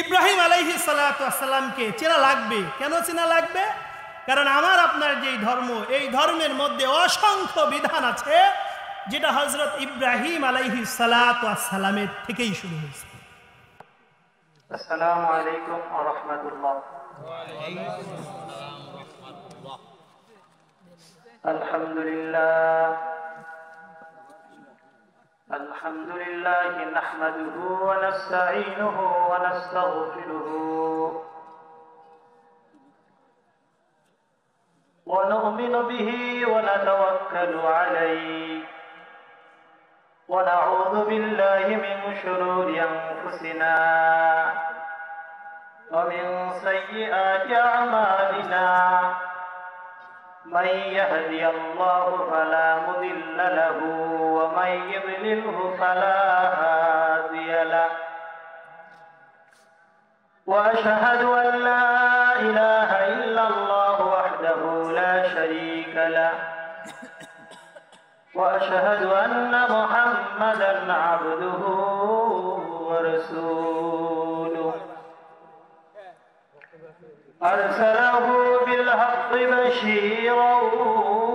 ইব্রাহিম আলাইহিস সালাতু ওয়াস সালামকে চেনা লাগবে। কেন চেনা লাগবে? কারণ আমার আপনার যেই ধর্ম, এই ধর্মের মধ্যে অসংখ্য বিধান আছে যেটা হযরত ইব্রাহিম আলাইহিস সালাতু ওয়াস সালামের থেকেই শুরু হয়েছে। আসসালামু আলাইকুম ওয়া রাহমাতুল্লাহ। আলহামদুলিল্লাহ আলহামদুলিল্লাহ নাহমাদুহু ওয়া নাস্তাঈনুহু ওয়া নাস্তাগফিরুহু ওয়া নু'মিনু বিহি ওয়া নাতাওয়াক্কালু আলাইহি ওয়া নাউযু বিল্লাহি মিন শুরুরি আনফুসিনা ومن سيئات أعمالنا من يهدي الله فلا مضل له ومن يضلله فلا هادي له وأشهد أن لا إله إلا الله وحده لا شريك له وأشهد أن محمدا عبده ورسوله أرسله بالحق بشيرا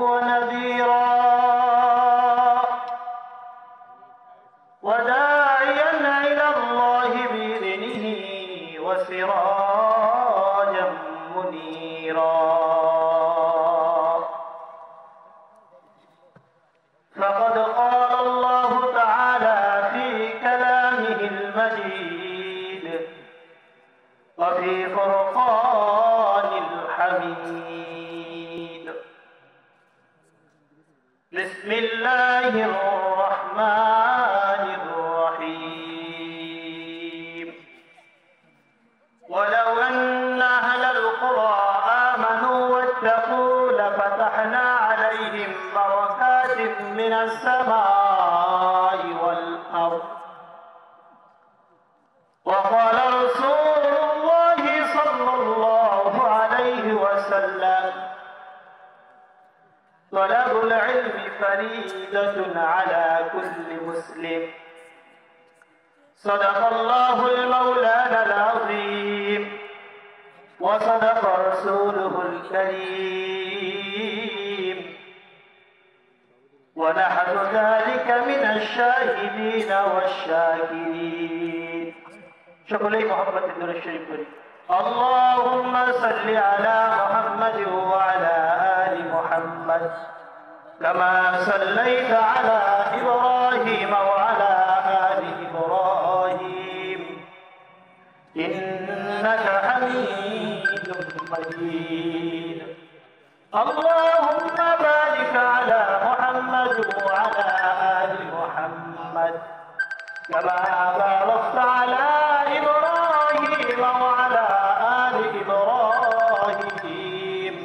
ونذيرا وداعيا إلى الله بإذنه وسراجا منيرا فقد قال الله تعالى في كلامه المجيد وفي فرقان الحميد بسم الله الرحمن الرحيم ولو أن أهل القرى آمنوا واتقوا لفتحنا عليهم بركات من السماء والأرض وقال رسول الله صلى الله عليه وسلم طلب العلم فريضة على كل مسلم صدق الله المولانا العظيم وصدق رسوله الكريم ونحن ذلك من الشاهدين والشاكرين شكرا محمد الدور الشريف كريم اللهم صل على محمد وعلى آل محمد كما صليت على إبراهيم وعلى آل إبراهيم إنك حميد مجيد اللهم بارك على محمد وعلى آل محمد كما باركت على إبراهيم وعلى آل إبراهيم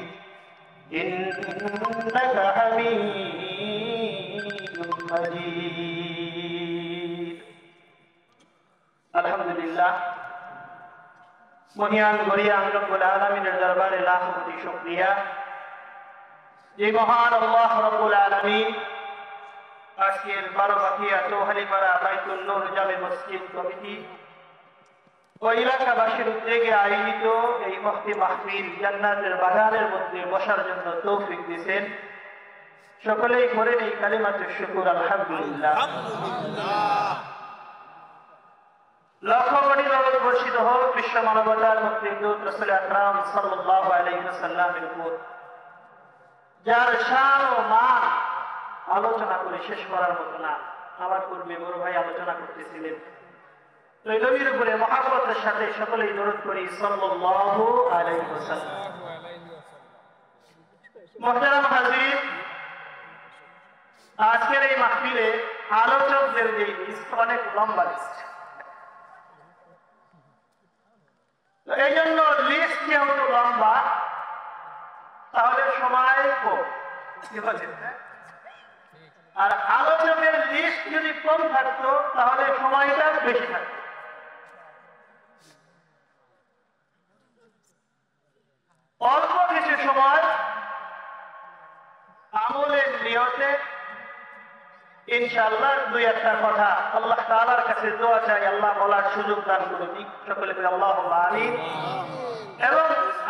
إنك حميد مجيد الحمد لله মহিয়ান গরিয়ান রব্বুল আলামিনের দরবারে লাখ কোটি শুকরিয়া যে মহান আল্লাহ রব্বুল আলামিন আজকের বারোবাকিয়া চৌহালিপাড়া বাইতুল নূর জামে মসজিদ কমিটি ও এলাকাবাসীর উদ্যোগে আয়োজিত এই মুফতি মাহফিল জান্নাতের বাগানের মধ্যে বসার জন্য তৌফিক দিয়েছেন। সকলেই করেন এই কালিমাতুশ শুকর আলহামদুলিল্লাহ। লক্ষ কোটি দরুদ বর্ষিত হোক বিশ্ব মানবতার মুক্তি দূত রাসূল আকরাম সাল্লাল্লাহু আলাইহি ওয়াসাল্লামের উপর, যার শান ও মান আলোচনা করে শেষ করার মতো না। আমার পূর্বে বড় ভাই আলোচনা করতেছিলেন, তো এই নবীর উপরে মহব্বতের সাথে সকলেই দরুদ করি সাল্লাল্লাহু আলাইহি ওয়াসাল্লাম। মুহতারাম হাজির, আজকের এই মাহফিলে আলোচকদের যে লিস্ট অনেক লম্বা লিস্ট, এই জন্য লিস্ট যেহেতু লম্বা তাহলে সময় কম, কি বলেন? আর আলোচকের লিস্ট যদি কম থাকতো তাহলে সময়টা বেশি থাকতো। অল্প কিছু সময় আমলের নিয়তে ইনশাআল্লাহ দুই একটা কথা আল্লাহ তাআলার কাছে দোয়া চাই, আল্লাহ বলার সুযোগ দান করে দিক। সকলে বলি আল্লাহুম্মা আমিন। এবং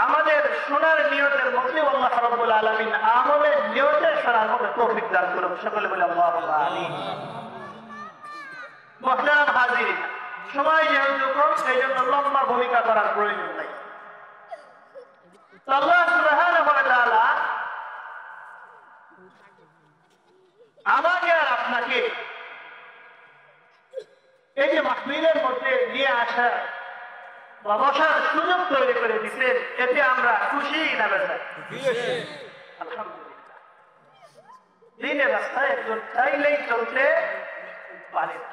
আমাদের শোনার নিয়তের মধ্যে আল্লাহ রাব্বুল আলামিন আমলের নিয়তে শোনার মতো তৌফিক দান করুন। সকলে বলি আল্লাহুম্মা আমিন। মুহতারাম হাজিরিন, সময় যেহেতু কম, সেই জন্য লম্বা ভূমিকা করার প্রয়োজন নাই। আল্লাহ সুবহানাহু ওয়া তাআলা আমাকে আর আপনাকে এই যে মাহফিলের মধ্যে নিয়ে আসা বা বসার সুযোগ তৈরি করে দিচ্ছেন, এতে আমরা খুশি না বেজার? আলহামদুলিল্লাহ। দিনের রাস্তায় একজন চাইলেই চলতে পারে না।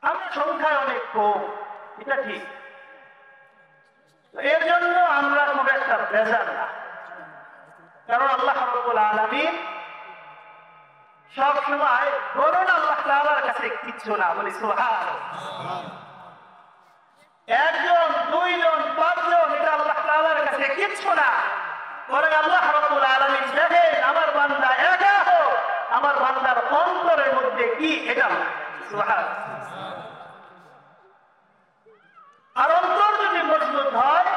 আমরা সংখ্যায় অনেক কম, এটা ঠিক। এর জন্য আমরা খুব একটা বেজার না, কারণ আল্লাহ রাব্বুল আলামিন সব সময় বলুন আল্লাহ তাআলার কাছে কিচ্ছু না, বলি সুবহানাল্লাহ। একজন, দুইজন, পাঁচজন, এটা আল্লাহ তাআলার কাছে কিচ্ছু না। বরং আল্লাহ রাব্বুল আলামিন দেখেন আমার বান্দা একা হোক, আমার বান্দার অন্তরের মধ্যে কি, এটা সুবহানাল্লাহ। আর অন্তর যদি মজবুত হয়,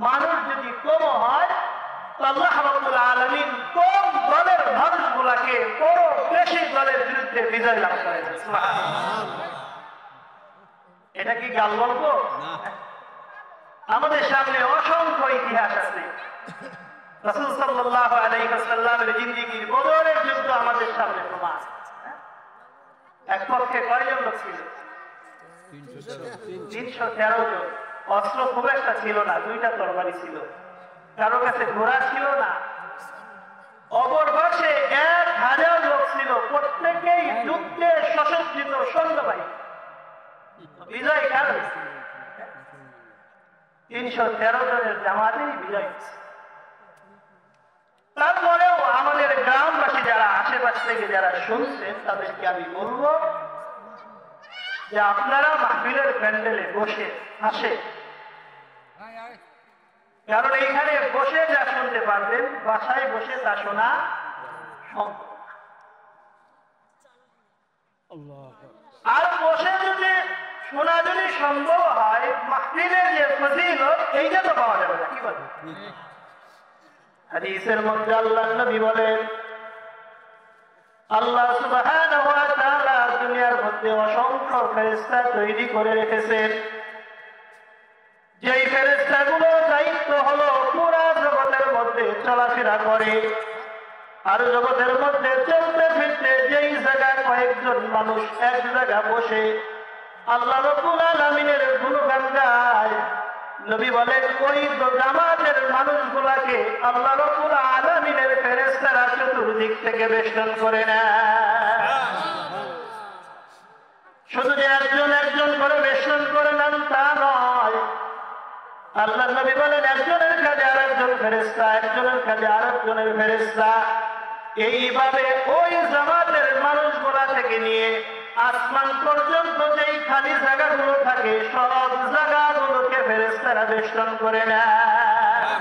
মানুষ যদি কম হয়, আল্লাহ রাব্বুল আলামিন কম দলের মানুষগুলাকে বড় বেশি দলের বিরুদ্ধে বিজয় লাভ করেন। সুবহানাল্লাহ। এটা কি গাল গল্প? আমাদের সামনে অসংখ্য ইতিহাস আছে। রাসূল সাল্লাল্লাহু আলাইহি ওয়াসাল্লামের জিন্দেগীর বদরের যুদ্ধ আমাদের সামনে প্রমাণ। এক পক্ষে কয়জন লোক ছিল? 313 জন। অস্ত্র খুব একটা ছিল না, দুইটা তরবারি ছিল। কারো কাছে ঘোড়া ছিল না। অপর পাশে 1000 লোক ছিল, প্রত্যেকেই যুদ্ধে সশস্ত্রিত সৈন্যবাহিনী। বিজয় কার হয়েছে? 313 জনের জামাতেরই বিজয় হয়েছে। তারপরেও আমাদের গ্রামবাসী যারা আশেপাশ থেকে যারা শুনছেন, তাদেরকে আমি বলবো যে আপনারা মাহফিলের প্যান্ডেলে বসে আসে, কারণ এইখানে বসে যা শুনতে পারবেন বাসায় বসে তা শোনা সম্ভব। আর বসে যদি শোনা যদি সম্ভব হয়, মাহফিলের যে ফজিলত এইটা তো পাওয়া যাবে না। কি বলেন? হাদিসের মধ্যে আল্লাহর নবী বলেন, আল্লাহ সুবহানাহু ওয়া তাআলা দুনিয়ার মধ্যে অসংখ্য ফেরেশতা তৈরি করে রেখেছেন। যেই ফেরেশতাগুলো দায়িত্ব হলো পুরা জগতের মধ্যে চলাফেরা করে, আর জগতের মধ্যে চলতে ফিরতে যেই জায়গায় কয়েকজন মানুষ এক জায়গা বসে আল্লাহ রাব্বুল আলামিনের গুণগান গায়, নবী বলেন ওই জামাতের মানুষগুলাকে আল্লাহ রাব্বুল আলামিনের ফেরেশতারা চতুর্দিক থেকে বেষ্টন করে নেয়। শুধু যে একজন একজন করে বেষ্টন করে নেন তা নয়, আল্লাহ নবী বলেন একজনের কাছে আরেকজন ফেরেশতা, একজনের কাছে আরেকজনের ফেরেশতা। এইভাবে ওই জামাতের মানুষগুলা থেকে নিয়ে আসমান পর্যন্ত যেই খালি জায়গাগুলো থাকে সব জায়গাগুলোকে ফেরেশতারা বেষ্টন করে নেয়।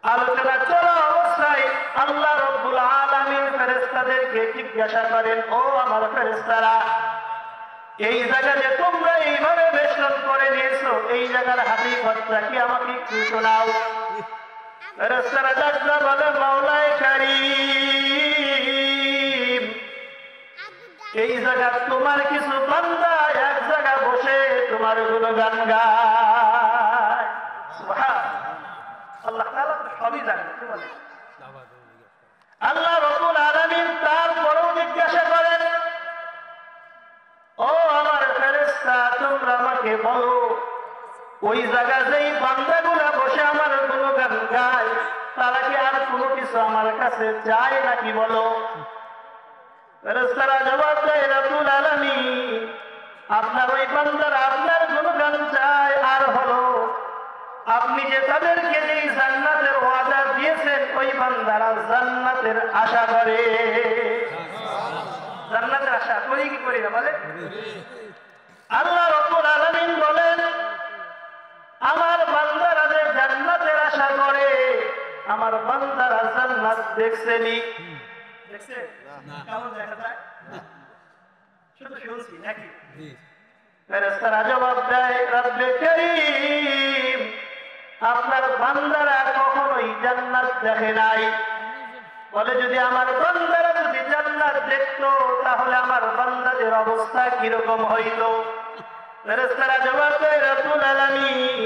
আলোচনা চলা অবস্থায় আল্লাহ রাব্বুল আলামিন ফেরেশতাদেরকে জিজ্ঞাসা করেন, ও আমার ফেরেশতারা, এই জায়গাতে তোমরা এইভাবে বেষ্টন করে নিয়েছো, এই জায়গার হাকিকতটা কি আমাকে একটু শোনাও। ফেরেশতারা ডাকতে বলে, মাওলায়ে কারীম, এই জায়গা তোমার কিছু বান্দা এক জায়গা বসে তোমার গুণগান গায়। সুবহানাল্লাহ। আল্লাহ তাআলা তো সবই জানেন। কি বলেন? আল্লাহ রাব্বুল আলামিন তারপরেও জিজ্ঞাসা করেন, ও আমার ফেরেশতা, তোমরা আমাকে বলো ওই জায়গা যেই বান্দাগুলা বসে আমার গুণগান গায় তারা কি আর কোনো কিছু আমার কাছে চায় নাকি বলো। ফেরেশতারা জবাব দেয়, রাব্বুল আলামিন, আপনার ওই বান্দারা আপনার গুণগান চায়, আর হলো আপনি যে তাদেরকে যেই জান্নাতের ওয়াদা দিয়েছেন ওই বান্দারা জান্নাতের আশা করে। জান্নাতের আশা করি কি করি না বলে? আল্লাহ রাব্বুল আলামিন বলেন, আমার বান্দারা যে জান্নাতের আশা করে, আমার বান্দারা জান্নাত দেখছেনি, দেখছেন কেমন দেখা যায়? শুধু শুনছি নাকি? ফেরেশতারা জবাব দেয়, রব্বে কারীম, আপনার বান্দারা কখনোই জান্নাত দেখে নাই। বলে যদি আমার বান্দারা যদি জান্নাত দেখতো তাহলে আমার বান্দাদের অবস্থা কিরকম হইতো? ফেরেশতারা জবাব দেয়, রব্বুল আলামিন,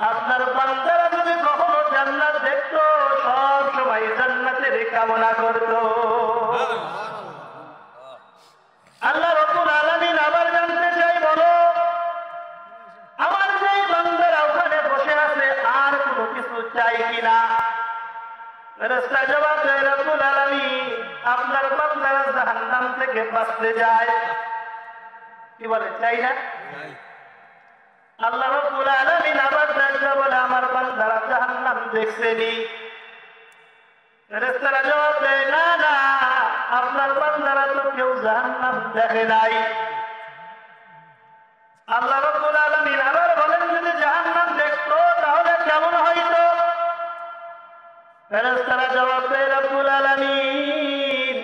আপনার বান্দারা যদি কখনো জান্নাত দেখতো সব সময় জান্নাতের কামনা করতো। আল্লাহ রব্বুল আলামিন আবার জানতে চাই, বলো আমার যেই বান্দারা ওখানে বসে আছে আর কোনো কিছু চাই কিনা? ফেরেশতা জবাব দেয়, রব্বুল আলামিন, আপনার বান্দারা জাহান্নাম থেকে বাঁচতে যায়। কি বলে, চাই না? আল্লাহ রাব্বুল আলামিন আবার ডাকতে বলে, আমার বান্দারা জাহান্নাম দেখছেনি? ফেরেশতারা জবাব দেয়, না না, আপনার বান্দারা তো কেউ জাহান্নাম দেখে নাই। আল্লাহ রাব্বুল আলামিন আবার বলেন, যদি জাহান্নাম দেখতো তাহলে কেমন হইতো? ফেরেশতারা জবাব দেয়, রব্বুল আলামিন,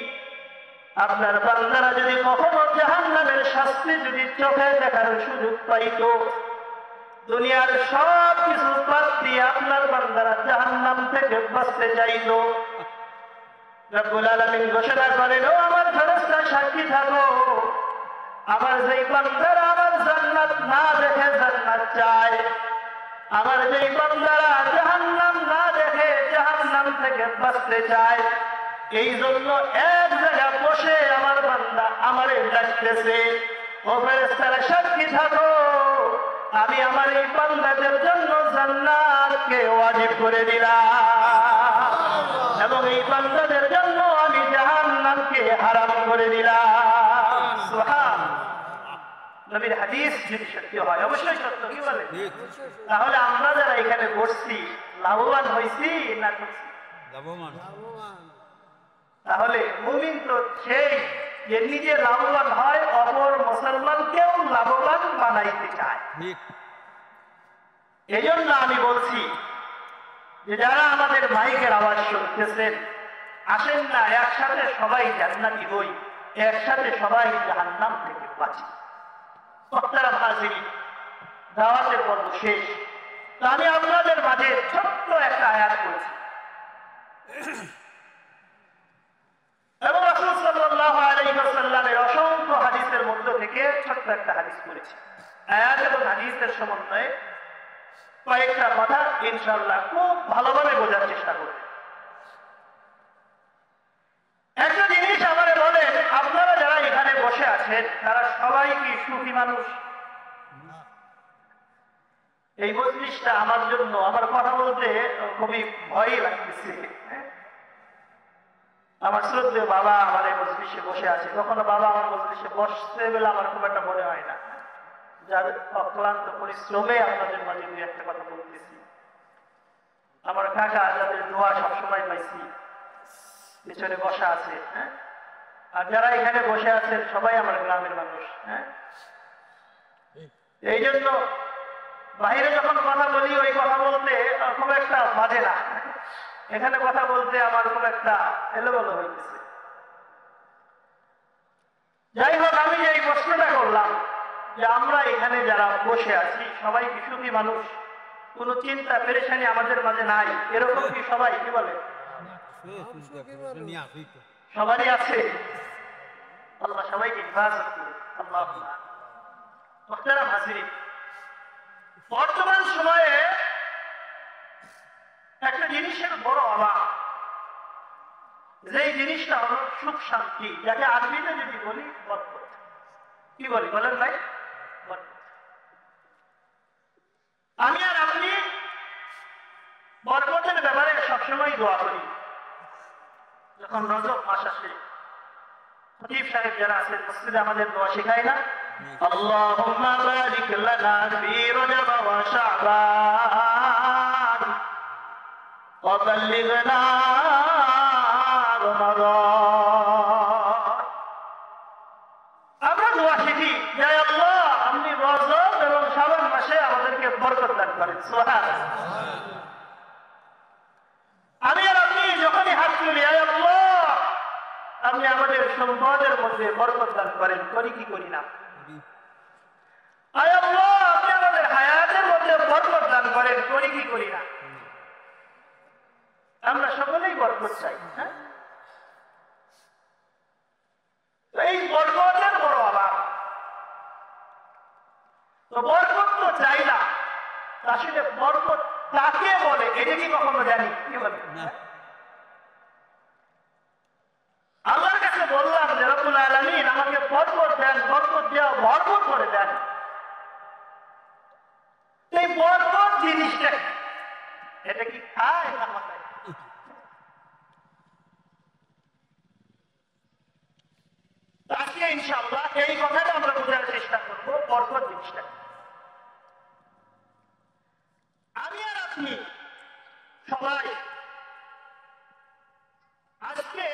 আপনার বান্দারা যদি কখনো জাহান্নামের শাস্তি যদি চোখে দেখার সুযোগ পাইতো, দুনিয়ার সব কিছু বাদ দিয়ে আপনার বান্দারা জাহান্নাম থেকে বাঁচতে চাইতো। রব্বুল আলামিন ঘোষণা করেন, ও আমার ফেরেশতা সাক্ষী থাকো, আমার যেই বান্দারা আমার জান্নাত না দেখে জান্নাত চায়, আমার যেই বান্দারা জাহান্নাম না দেখে জাহান্নাম থেকে বাঁচতে চায়, এই জন্য এক জায়গায় বসে আমার বান্দা আমারে ডাকতেছে। ও ফেরেশতারা সাক্ষী থাকো, আমি আমার এই বান্দাদের জন্য জান্নাতকে ওয়াজিব করে দিলাম এবং এই বান্দাদের জন্য আমি জাহান্নামকে হারাম করে দিলাম। সুবহানাল্লাহ। নবীর হাদিস যদি সত্য হয়, অবশ্যই সত্য, কি বলে? তাহলে আমরা যারা এখানে বসছি লাভবান হয়েছি না করছি? লাভবান। তাহলে মুমিন তো সেই যে নিজে লাভবান হয়, অপর মুসলমানকেও লাভবান বানাইতে চায়। এই জন্য আমি বলছি যে যারা আমাদের মাইকের আওয়াজ শুনতেছেন, আসেন না একসাথে সবাই জান্নাতি হই, একসাথে সবাই জাহান্নাম থেকে বাঁচি। মুহতারাম হাজিরিন, দাওয়াতের পর্ব শেষ। তো আমি আপনাদের মাঝে ছোট্ট একটা আয়াত করেছি এবং রাসূল সাল্লাল্লাহু আলাইহি ওয়াসাল্লামের অসংখ্য হাদিসের মধ্য থেকে ছোট্ট একটা হাদিস করেছি। আয়াত এবং হাদিসের সমন্বয়ে কয়েকটা কথা ইনশাআল্লাহ খুব ভালোভাবে বোঝার চেষ্টা করব। একটা জিনিস আমারে বলেন, আপনারা যারা এখানে বসে আছেন তারা সবাই কি সুখী মানুষ? এই মজলিসটা আমার জন্য, আমার কথা বলতে খুবই ভয় লাগতেছে। আমার শ্রদ্ধেয় বাবা আমার এই মজলিসে বসে আছে, কখনো বাবা আমার মজলিসে বসতে বেলা আমার খুব একটা মনে হয় না। যার অক্লান্ত পরিশ্রমে আপনাদের মাঝে দুই একটা কথা বলতেছি। আমার কাকা যাদের দোয়া সবসময় পাইছি পিছনে বসা আছে, হ্যাঁ, আর যারা এখানে বসে আছেন সবাই আমার গ্রামের মানুষ, হ্যাঁ। এই জন্য বাইরে যখন কথা বলি ওই কথা বলতে খুব একটা বাজে না, এখানে কথা বলতে আমার খুব একটা এলোমেলো হইতেছে। যাই হোক, আমি যে এই প্রশ্নটা করলাম যে আমরা এখানে যারা বসে আছি সবাই কি সুখী মানুষ? কোনো চিন্তা পেরেশানি আমাদের মাঝে নাই, এরকম কি সবাই? কি বলে? সবারই আছে। আল্লাহ সবাইকে হেফাজত করুন। আল্লাহুম্মা। মুহতারাম হাজিরিন, বর্তমান সময়ে একটা জিনিসের বড় অভাব, যেই জিনিসটা হলো সুখ শান্তি, যাকে আরবিতে যদি বলি বরকত। কি বলি বলেন ভাই? বরকত। আমি আর আপনি বরকতের ব্যাপারে সবসময় দোয়া করি। যখন রজব মাস আসে, খতিব সাহেব যারা আছেন মসজিদে আমাদের দোয়া শেখায় না? আল্লাহুম্মা বারিক লানা ফি রজব ওয়া শাবান ওয়া বাল্লিগনা রমাদান। আমরা দোয়া শিখি, হে আল্লাহ আপনি রজব এবং শাবান মাসে আমাদেরকে বরকত দান করেন। সুবহানাল্লাহ। আমি আর আপনি যখনই হাত তুলি, হে আল্লাহ সম্পদের মধ্যে বরকত দান করেন, করি কি করি না? আয় আল্লাহ, আপনি আমাদের হায়াতের মধ্যে বরকত দান করেন, করি কি করি না? আমরা সকলেই বরকত চাই। হ্যাঁ, এই বরকতের বড় অভাব। তো বরকত তো চাই না, আসলে বরকত কাকে বলে এটা কি কখনো জানি? কি বলে? আল্লাহর কাছে বললাম যে রব্বুল আলামিন আমাকে বরকত দেন, বরকত দেওয়া ভরপুর করে দেন। এই বরকত জিনিসটা এটা কি খায় না মাথায়? আজকে ইনশাআল্লাহ এই কথাটা আমরা বোঝার চেষ্টা করবো, বরকত জিনিসটা। আমি আর আপনি সবাই আজকে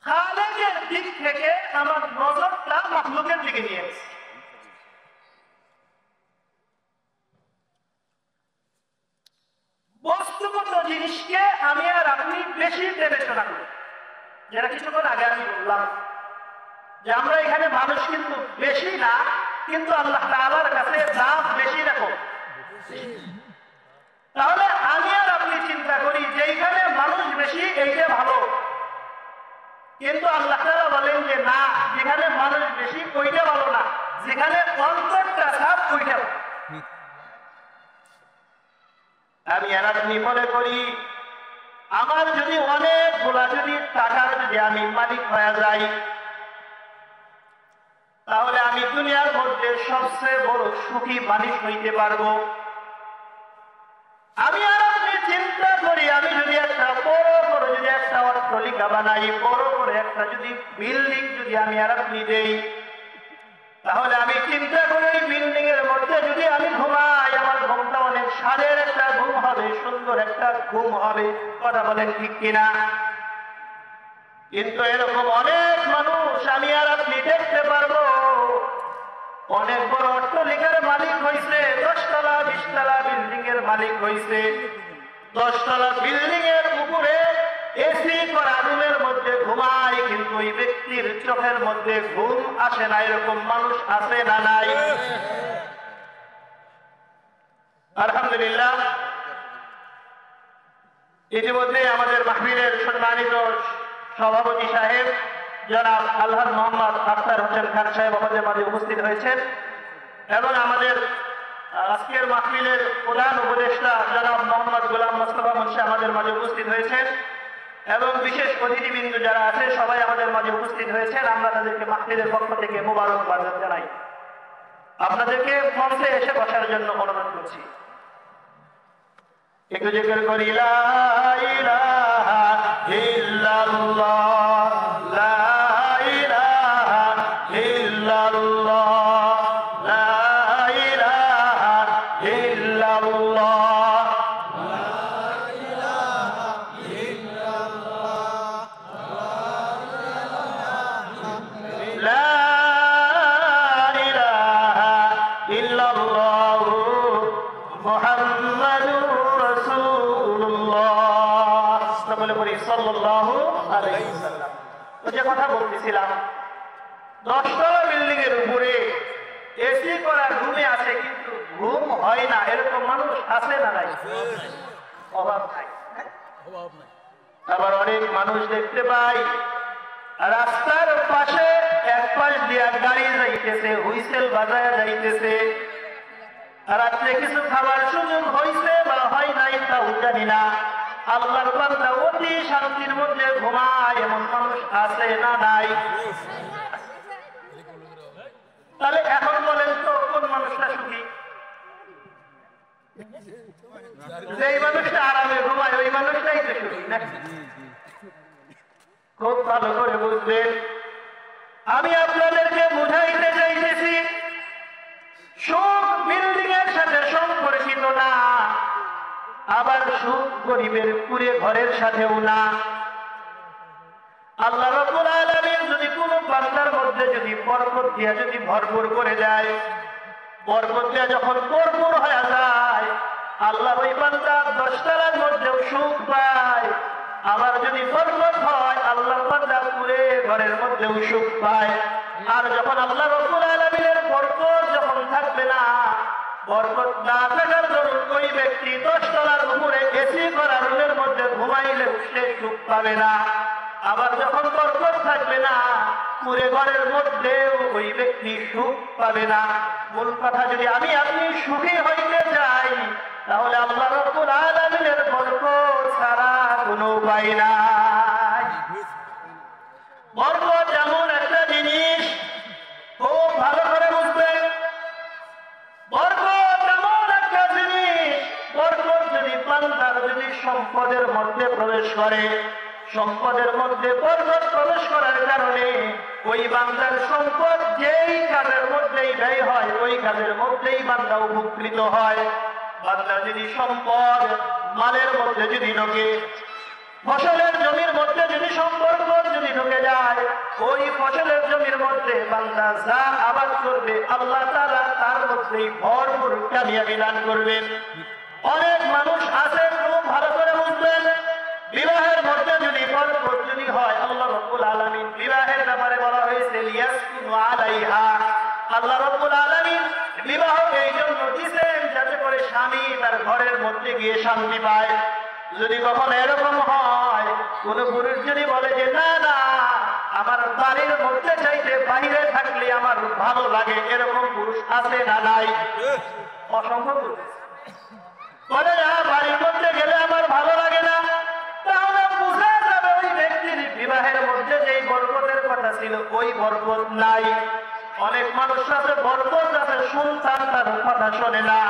খালেকের দিক থেকে আমার নজরটা মাখলুকের দিকে নিয়ে এসেছি। বস্তুগত জিনিসকে আমি আর আপনি বেশি বিবেচনা করি, যেটা কিছুক্ষণ আগে আমি বললাম যে আমরা এখানে মানুষ কিন্তু বেশি না, কিন্তু আল্লাহ তাআলার কাছে দাম বেশি রাখো। তাহলে আমি আর আপনি চিন্তা করি যে এইখানে মানুষ বেশি এইটা ভালো, কিন্তু আল্লাহ তাআলা বলেন যে না, যেখানে মানুষ বেশি ওইটা ভালো না, যেখানে অন্তরটা সাফ ওইটা ভালো। আমি আর আপনি মনে করি আমার যদি অনেকগুলা যদি টাকার যদি আমি মালিক হয়ে যাই, তাহলে আমি দুনিয়ার মধ্যে সবচেয়ে বড় সুখী মানুষ হইতে পারবো। আমি আর আপনি চিন্তা করি আমি যদি একটা বড় বড় যদি একটা অট্টালিকা বানাই, বড় বড় একটা যদি বিল্ডিং যদি আমি আর আপনি দেই, তাহলে আমি চিন্তা করি এই বিল্ডিং এর মধ্যে যদি আমি ঘুমাই, আমার ঘুমটা অনেক স্বাদের একটা ঘুম হবে, সুন্দর একটা ঘুম হবে। কথা বলেন ঠিক কিনা? কিন্তু এরকম অনেক মানুষ আমি আর আপনি দেখতে পারবো অনেক বড় অট্টালিকার মালিক হয়েছে, 10 তলা 20 তলা বিল্ডিং এর মালিক হয়েছে, 10 তলা বিল্ডিং এর উপরে এসি করা রুমের মধ্যে ঘুমায়, কিন্তু ওই ব্যক্তির চোখের মধ্যে ঘুম আসে না। এরকম মানুষ আছে না নাই? আলহামদুলিল্লাহ, ইতিমধ্যে আমাদের মাহফিলের সম্মানিত সভাপতি সাহেব জনাব আলহাজ মোহাম্মদ আখতার হোসেন খান সাহেব আমাদের মাঝে উপস্থিত হয়েছেন, এবং আমাদের আজকের মাহফিলের প্রধান উপদেষ্টা জনাব মোহাম্মদ গোলাম মোস্তফা মুন্সি আমাদের মাঝে উপস্থিত হয়েছেন, এবং বিশেষ অতিথিবৃন্দ যারা আছে সবাই আমাদের মাঝে উপস্থিত হয়েছেন। আমরা তাদেরকে মাহফিলের পক্ষ থেকে মোবারকবাদ জানাই। আপনাদেরকে মঞ্চে এসে বসার জন্য অনুরোধ করছি। একটু জিকির করি লা ইলাহা ইল্লাল্লাহ, লা ইলাহা ইল্লাল্লাহ, লা ইলাহা ইল্লাল্লাহ, লা ইলাহা ইল্লাল্লাহ মুহাম্মাদুর রাসূলুল্লাহ সাল্লাল্লাহু আলাইহি ওয়াসাল্লাম। তো যে কথা বলতেছিলাম, 10 তলা বিল্ডিং এর উপরে এসি করা রুমে আছে, কিন্তু ঘুম হয় না। এরকম মানুষ আছে না নাই? অভাব নাই। আবার অনেক মানুষ দেখতে পাই রাস্তার পাশে এক পাশ দিয়ে গাড়ি যাইতেছে, হুইসেল বাজায় যাইতেছে, রাত্রে কিছু খাবার সুযোগ হয়েছে বা হয় নাই তাও জানি না, আল্লাহর বান্দা অতি শান্তির মধ্যে ঘুমায়, এমন মানুষ আছে না নাই? তাহলে এখন বলেন তো কোন মানুষটা সুখী? যেই মানুষটা আরামে ঘুমায় ওই মানুষটাই তো সুখী নাকি? খুব ভালো করে বুঝবেন, আমি আপনাদেরকে বুঝাইতে চাইতেছি সুখ বিল্ডিং এর সাথে সম্পর্কিত না, আবার সুখ গরিবের কুড়ে ঘরের সাথেও না। আল্লাহ রাব্বুল আলামিন যদি কোন বান্দার মধ্যে যদি বরকত দিয়া যদি ভরপুর করে দেয়, বরকত দিয়া যখন ভরপুর হয়ে যায়, আল্লাহ ওই বান্দা 10 তলার মধ্যেও সুখ পায়, আবার যদি বরকত হয় আল্লাহর বান্দা পুরে ঘরের মধ্যে সুখ পায়। আর যখন আল্লাহ রাব্বুল আলামিনের বরকত যখন থাকবে না, বরকত না থাকার দরুন ওই ব্যক্তি 10 তলার উপরে এসি করা রুমের মধ্যে ঘুমাইলে সে সুখ পাবে না। আবার যখন বরকত থাকবে না, পুরে ঘরের মধ্যেও ওই ব্যক্তি সুখ পাবে না। মূল কথা, যদি আমি আপনি সুখী হইতে চাই তাহলে আল্লাহ রাব্বুল আলামিনের বরকত ছাড়া কোনো উপায় নাই। বরকত এমন একটা জিনিস, খুব ভালো করে বুঝবেন। বরকত এমন একটা জিনিস, বরকত যদি বান্দার যদি সম্পদের মধ্যে প্রবেশ করে, সম্পদের মধ্যে বরকত প্রবেশ করার কারণে ওই বান্দার সম্পদ যেই কাজের মধ্যেই ব্যয় হয় ওই কাজের মধ্যেই বান্দা উপকৃত হয়। বান্দার যদি সম্পদ মালের মধ্যে যদি ঢোকে, ফসলের জমির মধ্যে যদি সম্পর্ক যদি ঢুকে যায়, ওই ফসলের জমির মধ্যে বান্দা যা আবাদ করবে আল্লাহ তাআলা তার মধ্যেই ভরপুর কামিয়াবি দান করবেন। অনেক মানুষ আছে, খুব ভালো করে বুঝবেন, বিবাহের মধ্যে যদি বরকত যদি হয়, আল্লাহ রাব্বুল আলামিন বিবাহের ব্যাপারে বলা হয়েছে লিয়াসকুনু আলাইহা। আল্লাহ রাব্বুল আলামিন বিবাহ এই জন্য দিয়েছেন যাতে করে স্বামী তার ঘরের মধ্যে গিয়ে শান্তি পায়। যদি কখনো এরকম হয়, কোন পুরুষ যদি বলে যে না না আমার বাড়ির মধ্যে চাইতে বাইরে থাকলে আমার ভালো লাগে, এরকম পুরুষ আছে না নাই? অসংখ্য পুরুষ বলে না বাড়ির মধ্যে গেলে আমার ভালো লাগে না। তাহলে বুঝা যাবে ওই ব্যক্তির বিবাহের মধ্যে যেই বরকতের কথা ছিল ওই বরকত নাই। অনেক মানুষ আছে বরকত আছে, সন্তান তার কথা শোনে না,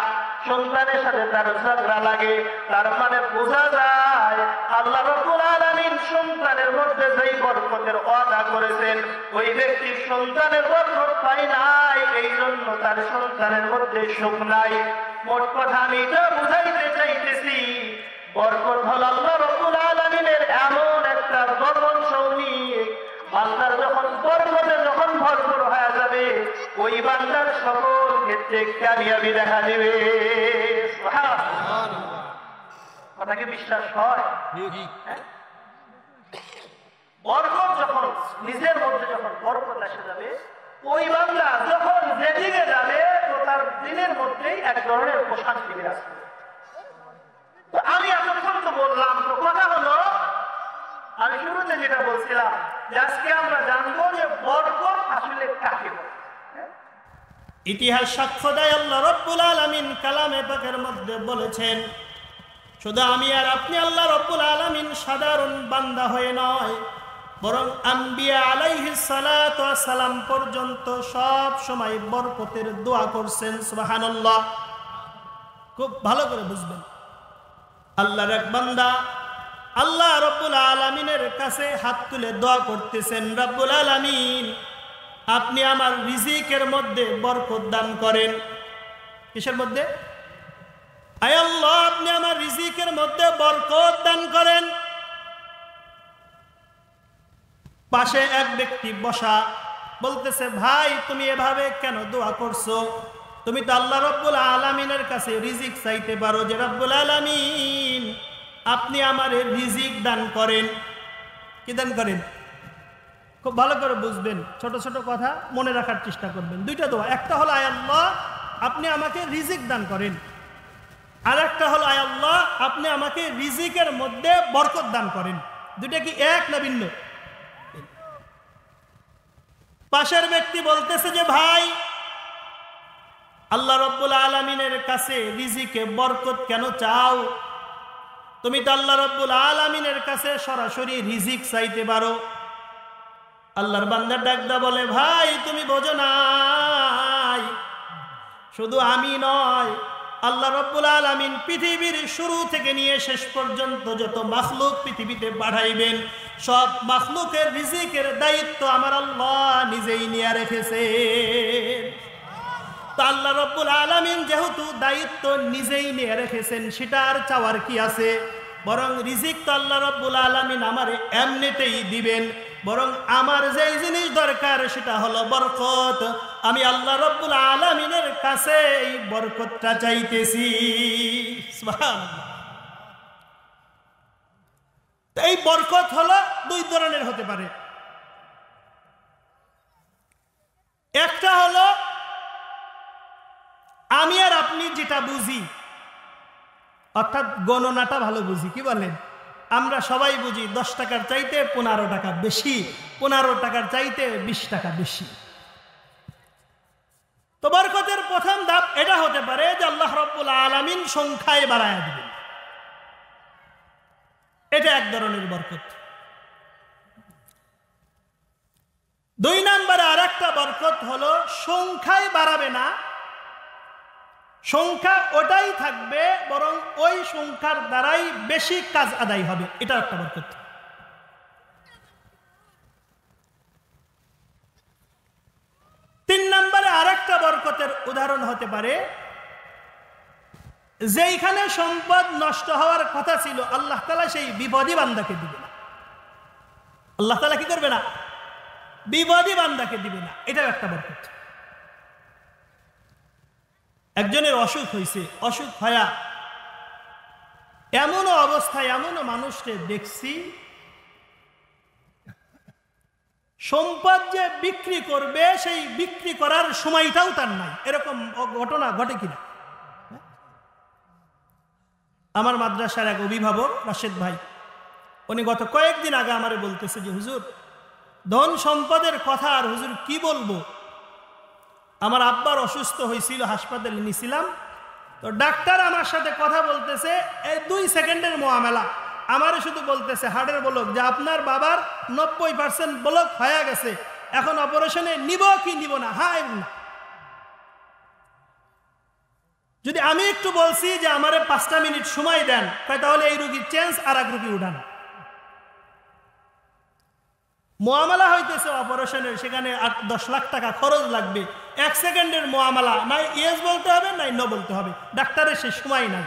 সন্তানের সাথে তার ঝগড়া লাগে। তার মানে বোঝা যায় আল্লাহ রাব্বুল আলামিন সন্তানের মধ্যে যেই বরকতের ওয়াদা করেছেন ওই ব্যক্তি সন্তানের বরকত পায় নাই, এই জন্য তার সন্তানের মধ্যে সুখ নাই। মোট কথা আমি এটা বুঝাইতে চাইতেছি, বরকত হল আল্লাহ রাব্বুল আলামিনের এমন একটা গর্বন সৌনিক, বান্দার যখন বরকতে যখন ভরপুর হয়ে যাবে ওই বান্দার সকল ক্ষেত্রে কামিয়াবি দেখা দেবে। কথা কি বিশ্বাস হয়? বরকত যখন নিজের মধ্যে যখন বরকত এসে যাবে, ওই বান্দা যখন যেদিকে যাবে তো তার দিনের মধ্যেই এক ধরনের প্রশান্তি বিরাজ করবে। তো আমি এতক্ষণ তো বললাম, তো কথা হলো আমি শুরুতে যেটা বলছিলাম যে আজকে আমরা জানবো যে বরকত আসলে কাকে বলে। ইতিহাস সাক্ষ্য দেয় আল্লাহ রাব্বুল আলামিন কালামে পাকের মধ্যে বলেছেন, শুধু আমি আর আপনি আল্লাহ রাব্বুল আলামিন সাধারণ বান্দা হয়ে নয়, বরং আম্বিয়া আলাইহিস সালাতু ওয়াস সালাম পর্যন্ত সব সময় বরকতের দোয়া করছেন। সুবহানাল্লাহ। খুব ভালো করে বুঝবেন, আল্লাহর এক বান্দা আল্লাহ রাব্বুল আলামিনের কাছে হাত তুলে দোয়া করতেছেন, রাব্বুল আলামিন আপনি আমার রিজিকের মধ্যে বরকত দান করেন। কিসের মধ্যে? আয় আল্লাহ আপনি আমার রিজিকের মধ্যে বরকত দান করেন। পাশে এক ব্যক্তি বসা, বলতেছে ভাই তুমি এভাবে কেন দোয়া করছো? তুমি তো আল্লাহ রাব্বুল আলামিনের কাছে রিজিক চাইতে পারো যে রাব্বুল আলামিন আপনি আমার রিজিক দান করেন। কি দান করেন? খুব ভালো করে বুঝবেন, ছোট ছোট কথা মনে রাখার চেষ্টা করবেন। দুইটা দোয়া, একটা হলো আয় আল্লাহ আপনি আমাকে রিজিক দান করেন, আর একটা হলো আয় আল্লাহ আপনি আমাকে রিজিকের মধ্যে বরকত দান করেন। দুইটা কি এক না ভিন্ন? পাশের ব্যক্তি বলতেছে যে ভাই আল্লাহ রাব্বুল আলামিনের কাছে রিজিকে বরকত কেন চাও? তুমি তো আল্লাহ রাব্বুল আলামিনের কাছে সরাসরি রিজিক চাইতে পারো। আল্লাহর বান্দা ডাকদা বলে ভাই তুমি বোঝো নাই, শুধু আমি নয় আল্লাহ রাব্বুল আলামিন পৃথিবীর শুরু থেকে নিয়ে শেষ পর্যন্ত যত মাখলুক পৃথিবীতে পাঠাইবেন সব মাখলুকের রিজিকের দায়িত্ব আমার আল্লাহ নিজেই নিয়ে রেখেছেন। তো আল্লাহ রাব্বুল আলামিন যেহেতু দায়িত্ব নিজেই নিয়ে রেখেছেন, সেটা আর চাওয়ার কি আছে? বরং রিজিক তো আল্লাহ রাব্বুল আলামিন আমার এমনিতেই দিবেন, বরং আমার যেই জিনিস দরকার সেটা হলো বরকত। আমি আল্লাহ রাব্বুল আলামিনের কাছে এই বরকতটা চাইতেছি। সুবহানাল্লাহ। তো এই বরকত হলো দুই ধরনের হতে পারে। একটা হলো আমি আর আপনি যেটা বুঝি, অর্থাৎ গণনাটা ভালো বুঝি, কি বলেন? আমরা সবাই বুঝি 10 টাকার চাইতে 15 টাকা বেশি, 15 টাকার চাইতে 20 টাকা বেশি। তো বরকতের প্রথম ধাপ এটা হতে পারে যে আল্লাহ রাব্বুল আলামিন সংখ্যায় বাড়ায় দিবেন, এটা এক ধরনের বরকত। দুই নম্বরে আরেকটা বরকত হলো সংখ্যায় বাড়াবে না, সংখ্যা ওটাই থাকবে, বরং ওই সংখ্যার দ্বারাই বেশি কাজ আদায় হবে, এটা একটা বরকত। তিন নম্বরে আরেকটা বরকতের উদাহরণ হতে পারে যেইখানে সম্পদ নষ্ট হওয়ার কথা ছিল আল্লাহ তাআলা সেই বিপদী বান্দাকে দিবে না। আল্লাহ তাআলা কি করবে না? বিপদী বান্দাকে দিবে না, এটাও একটা বরকত। একজনের অসুখ হয়েছে, অসুখ হয়া এমনও অবস্থায় এমনও মানুষকে দেখছি সম্পদ যে বিক্রি করবে সেই বিক্রি করার সময়টাও তার নাই, এরকম ঘটনা ঘটে কিনা? আমার মাদ্রাসার এক অভিভাবক রাশেদ ভাই, উনি গত কয়েকদিন আগে আমারে বলতেছে যে হুজুর ধন সম্পদের কথা আর হুজুর কি বলবো, আমার আব্বার অসুস্থ হয়েছিল, হাসপাতালে নিয়েছিলাম, তো ডাক্তার আমার সাথে কথা বলতেছে, এই 2 সেকেন্ডের মোয়ামেলা, আমারে শুধু বলতেছে হার্টের ব্লক, যে আপনার বাবার 90% ব্লক হয়ে গেছে, এখন অপারেশনে নিব কি নিব না, হ্যাঁ এবং না। যদি আমি একটু বলছি যে আমারে 5টা মিনিট সময় দেন, তাহলে এই রোগীর চেঞ্জ আর এক রোগী উঠান, মোয়ামেলা হইতেছে অপারেশনের, সেখানে 8-10 লাখ টাকা খরচ লাগবে, 1 সেকেন্ডের মোয়ামেলা, নাই ইয়েস বলতে হবে নাই নো বলতে হবে, ডাক্তারের সে সময় নাই।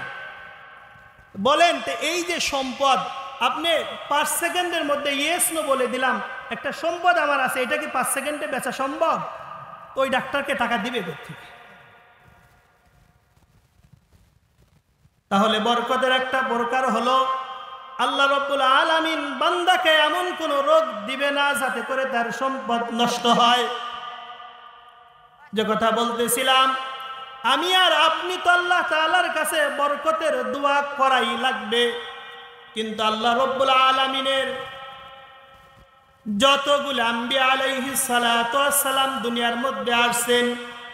বলেন তো এই যে সম্পদ আপনি 5 সেকেন্ডের মধ্যে ইয়েস নো বলে দিলাম, একটা সম্পদ আমার আছে, এটা কি 5 সেকেন্ডে বেচা সম্ভব? তো ওই ডাক্তারকে টাকা দিবে কোত্থেকে? তাহলে বরকতের একটা প্রকার হলো আল্লাহ রাব্বুল আলামিন বান্দাকে এমন কোন রোগ দিবে না যাতে করে তার সম্পদ নষ্ট হয়। যে কথা বলতেছিলাম, আমি আর আপনি তো আল্লাহ তাআলার কাছে বরকতের দোয়া করাই লাগবে, কিন্তু আল্লাহ রাব্বুল আলামিনের যতগুলো আম্বিয়া আলাইহিস সালাতু ওয়াস সালাম দুনিয়ার মধ্যে আসছেন,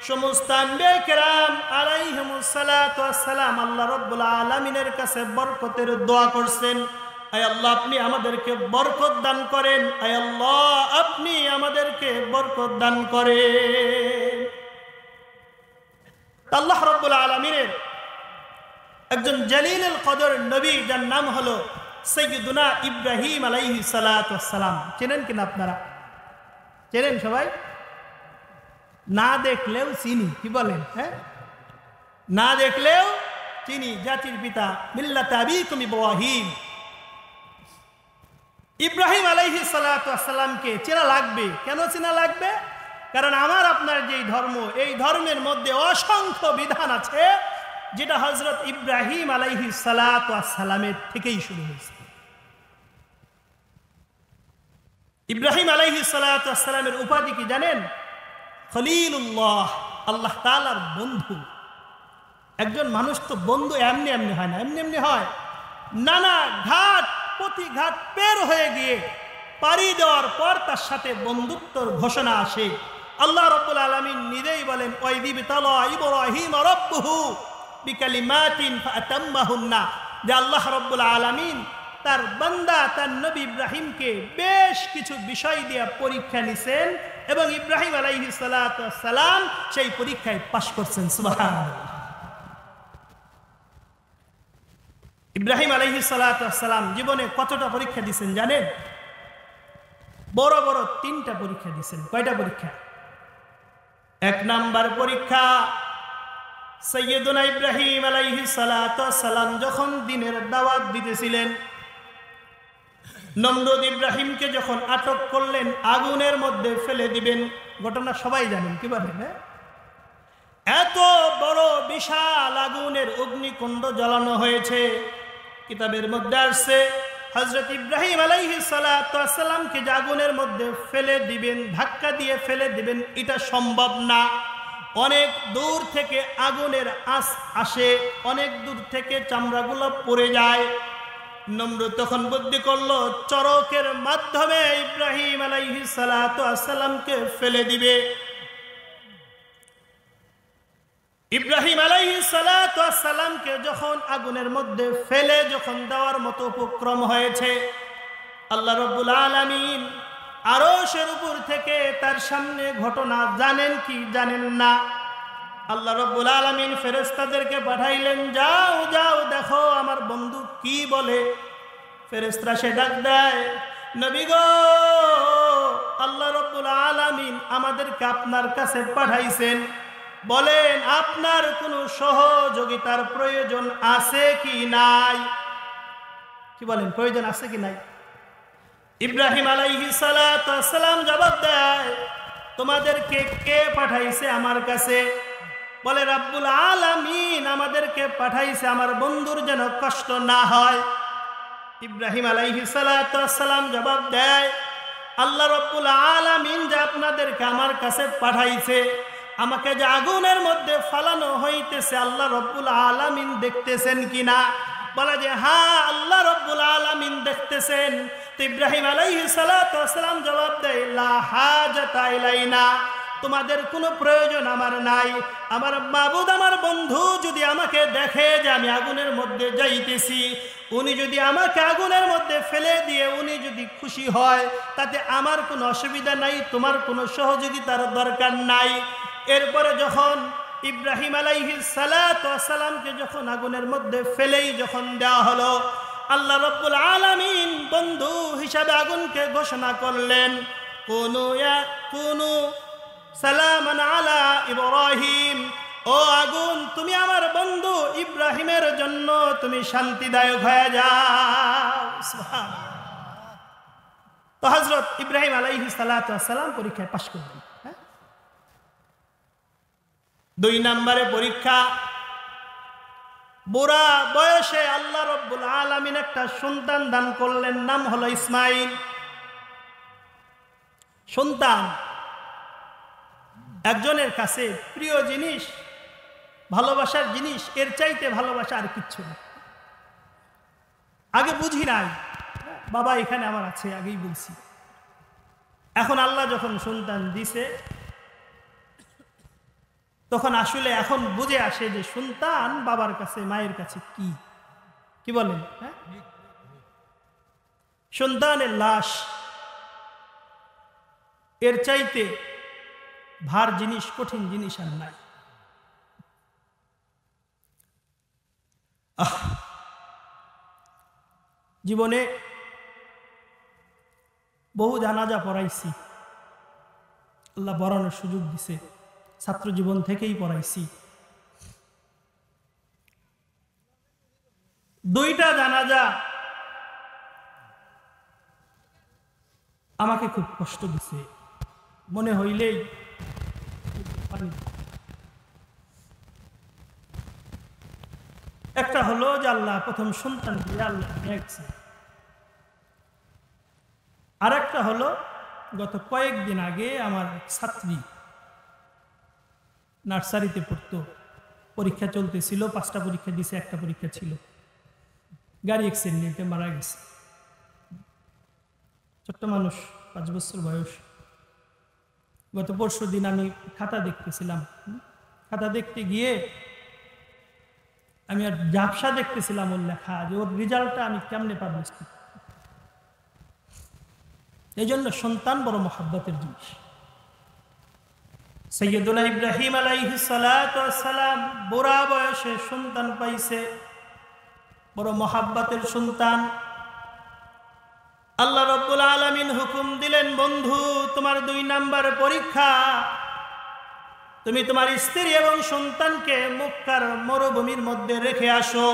সমস্ত আম্বিয়া কেরাম আলাইহিমুস সালাতু ওয়াস সালাম আল্লাহ রাব্বুল আলামিনের কাছে বরকতের দোয়া করছেন, আয় আল্লাহ আপনি আমাদেরকে বরকত দান করেন, আয় আল্লাহ আপনি আমাদেরকে বরকত দান করেন। আল্লাহ রাব্বুল আলামিনের একজন জলিলুল কদর নবী, যার নাম হলো সাইয়্যিদুনা ইব্রাহিম আলাইহিস সালাতু ওয়াস সালাম, চেনেন কিনা আপনারা? চেনেন সবাই? না দেখলেও চিনি, কি বলেন? হ্যাঁ, না দেখলেও চিনি, জাতির পিতা মিল্লাত আবিকুম ইব্রাহিম। ইব্রাহিম আলাইহিস সালাতু ওয়াস সালামকে চেনা লাগবে। কেন চেনা লাগবে? কারণ আমার আপনার যেই ধর্ম, এই ধর্মের মধ্যে অসংখ্য বিধান আছে যেটা হযরত ইব্রাহিম আলাইহিস সালাতু ওয়াস সালামের থেকেই শুরু হয়েছে। ইব্রাহিম আলাইহিস সালাতু ওয়াস সালামের উপাধি কি জানেন? খলিলুল্লাহ, আল্লাহ তাআলার বন্ধু। একজন মানুষ তো বন্ধু এমনি এমনি হয় না, এমনি এমনি হয়, নানা ঘাট প্রতিঘাত পের হয়ে গিয়ে পাড়ি দেওয়ার পর তার সাথে বন্ধুত্বর ঘোষণা আসে। আল্লাহ রাব্বুল আলামিন নিজেই বলেন, ওয়াইযিব তালা ইব্রাহিম রাব্বুহু বিকালিমাতিন ফাতাম্মাহুন্না, যে আল্লাহ রাব্বুল আলামিন তার বান্দা তার নবী ইব্রাহিমকে বেশ কিছু বিষয় দিয়ে পরীক্ষা নিছেন এবং ইব্রাহিম আলাইহিস সালাতু ওয়াস সালাম সেই পরীক্ষায় পাশ করছেন। সুবহানাল্লাহ। ইব্রাহিম আলাইহিস সালাতু ওয়াস সালাম জীবনে কতটা পরীক্ষা দিয়েছেন জানেন? বড় বড় 3টা পরীক্ষা দিয়েছেন। কয়টা পরীক্ষা? 1 নাম্বার পরীক্ষা, সাইয়্যিদুনা ইব্রাহিম আলাইহিস সালাতু ওয়াস সালাম যখন দ্বীনের দাওয়াত দিতেছিলেন, নমরুদ ইব্রাহিমকে যখন আটক করলেন, আগুনের মধ্যে ফেলে দিবেন, ঘটনা সবাই জানেন, কি বলেন? এত বড় বিশাল আগুনের অগ্নিকুণ্ড জ্বালানো হয়েছে। কিতাবের মধ্যে আসছে হযরত ইব্রাহিম আলাইহিস সালাতু ওয়াস সালামকে আগুনের মধ্যে ফেলে দিবেন, ধাক্কা দিয়ে ফেলে দিবেন, এটা সম্ভব না। অনেক দূর থেকে আগুনের আঁচ আসে, অনেক দূর থেকে চামড়াগুলো পড়ে যায়। নমরুদ তখন বুদ্ধি করলো চরকের মাধ্যমে ইব্রাহিম আলাইহিস সালাতু ওয়াস সালামকে ফেলে দিবে। ইব্রাহিম আলাইহিস সালাতু ওয়াস সালামকে যখন আগুনের মধ্যে ফেলে যখন দেওয়ার মতো উপক্রম হয়েছে, আল্লাহ রাব্বুল আলামিন আরশের উপর থেকে তার সামনে ঘটনা জানেন কি জানেন না? আল্লাহ রাব্বুল আলামিন ফেরেশতাদেরকে পাঠাইলেন, যাও যাও দেখো আমার বন্ধু কি বলে। ফেরেশতারা সে ডাক দেয়, নবী গো, আল্লাহ রাব্বুল আলামিন আমাদেরকে আপনার কাছে পাঠাইছেন, বলেন আপনার কোনো সহযোগিতার প্রয়োজন আছে কি নাই? কি বলেন, প্রয়োজন আছে কি নাই? ইব্রাহিম আলাইহিস সালাতু ওয়াস সালাম জবাব দেয়, তোমাদেরকে কে পাঠাইছে আমার কাছে? বলে রাব্বুল আলামিন আমাদেরকে পাঠাইছে আমার বন্ধুর যেন কষ্ট না হয়। ইব্রাহিম আলাইহিস সালাতু ওয়াস সালাম জবাব দেয়, আল্লাহ রাব্বুল আলামিন যে আপনাদেরকে আমার কাছে পাঠাইছে, আমাকে যে আগুনের মধ্যে ফালানো হইতেছে আল্লাহ রাব্বুল আলামিন দেখতেছেন কিনা? বলে যে হ্যাঁ আল্লাহ রাব্বুল আলামিন দেখতেছেন। তো ইব্রাহিম আলাইহিস সালাতু ওয়াস সালাম জবাব দেয়, লা হাজাতা ইলাইনা, তোমাদের কোনো প্রয়োজন আমার নাই। আমার মাবুদ আমার বন্ধু যদি আমাকে দেখে যে আমি আগুনের মধ্যে যাইতেছি, উনি যদি আমাকে আগুনের মধ্যে ফেলে দিয়ে উনি যদি খুশি হয়, তাতে আমার কোনো অসুবিধা নাই, তোমার কোনো সহযোগিতার দরকার নাই। এরপরে যখন ইব্রাহিম আলাইহিস সালাতু ওয়াস সালামকে যখন আগুনের মধ্যে ফেলেই যখন দেওয়া হলো, আল্লাহ রাব্বুল আলামিন বন্ধু হিসাবে আগুনকে ঘোষণা করলেন, কুনু সালামান আলা ইব্রাহিম, ও আগুন তুমি আমার বন্ধু ইব্রাহিমের জন্য তুমি শান্তিদায়ক হয়ে যাও। সুবহানাল্লাহ। তো হযরত ইব্রাহিম আলাইহিস সালাতু ওয়াস সালাম পরীক্ষায় পাশ করলেন। 2 নম্বরে পরীক্ষা, বুড়া বয়সে আল্লাহ রাব্বুল আলামিন একটা সন্তান দান করলেন, নাম হলো ইসমাইল। সন্তান একজনের কাছে প্রিয় জিনিস, ভালোবাসার জিনিস, এর চাইতে ভালোবাসা আর কিচ্ছু না। আগে বুঝি নাই, বাবা এখানে আমার আছে, আগেই বলছি। এখন আল্লাহ যখন সন্তান দিছে, তখন আসলে এখন বুঝে আসে যে সন্তান বাবার কাছে মায়ের কাছে কি। কি বলেন? সন্তানের লাশ এর চাইতে ভার জিনিস, কঠিন জিনিস আর নাই। জীবনে বহু জানাজা পড়াইছি, আল্লাহ পড়ানোর সুযোগ দিছে, ছাত্র জীবন থেকেই পড়াইছি। 2টা জানাজা আমাকে খুব কষ্ট দিছে, মনে হইলেই একটা হলো যে আল্লাহ প্রথম সন্তান দিয়ে আল্লাহ নিয়েছে, আর একটা হলো গত কয়েকদিন আগে আমার ছাত্রী নার্সারিতে পড়তো, পরীক্ষা চলতেছিল, 5টা পরীক্ষা দিছে, একটা পরীক্ষা ছিল, গাড়ি অ্যাক্সিডেন্টে মারা গেছে। ছোট্ট মানুষ, 5 বছর বয়স। গত পরশু দিন আমি খাতা দেখতেছিলাম, খাতা দেখতে গিয়ে আমি আর ঝাপসা দেখতেছিলাম ওর লেখা, যে ওর রেজাল্টটা আমি কেমনে পাবলিশ করব। এই জন্য সন্তান বড় মহব্বতের জিনিস। সৈয়দুনা ইব্রাহিম আলাইহিস সালাতু ওয়াস সালাম বুড়া বয়সে সন্তান পাইছে, বড় মহব্বতের সন্তান। আল্লাহ রাব্বুল আলামিন হুকুম দিলেন, বন্ধু তোমার 2 নম্বর পরীক্ষা, তুমি তোমার স্ত্রী এবং সন্তানকে মক্কার মরুভূমির মধ্যে রেখে আসো।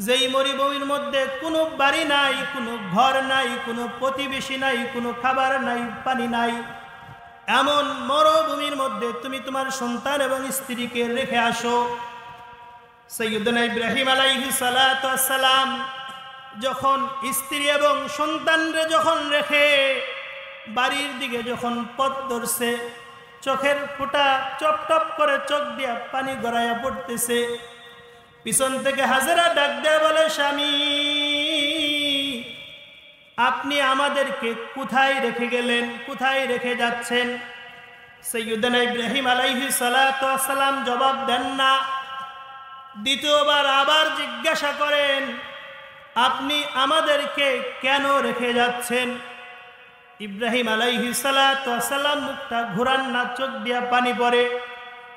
যেই মরুভূমির মধ্যে কোনো বাড়ি নাই, কোনো ঘর নাই, কোনো প্রতিবেশী নাই, কোনো খাবার নাই, পানি নাই, এমন মরুভূমির মধ্যে তুমি তোমার সন্তান এবং স্ত্রীকে রেখে আসো। সাইয়্যিদুনা ইব্রাহিম আলাইহিস সালাতু ওয়াস সালাম যখন স্ত্রী এবং সন্তানরে যখন রেখে বাড়ির দিকে যখন পথ ধরছে, চোখের ফোঁটা চপ টপ করে চোখ দিয়া পানি গড়াইয়া পড়তেছে। পিছন থেকে হাজেরা ডাক দেয়, বলে স্বামী আপনি আমাদেরকে কোথায় রেখে গেলেন, কোথায় রেখে যাচ্ছেন? সাইয়্যিদানা ইব্রাহিম আলাইহিস সালাতু ওয়াস সালাম জবাব দেন না। দ্বিতীয়বার আবার জিজ্ঞাসা করেন, আপনি আমাদেরকে কেন রেখে যাচ্ছেন? ইব্রাহিম আলাইহিস সালাতু ওয়াস সালাম মুখটা ঘুরান না, চোখ দিয়া পানি পড়ে।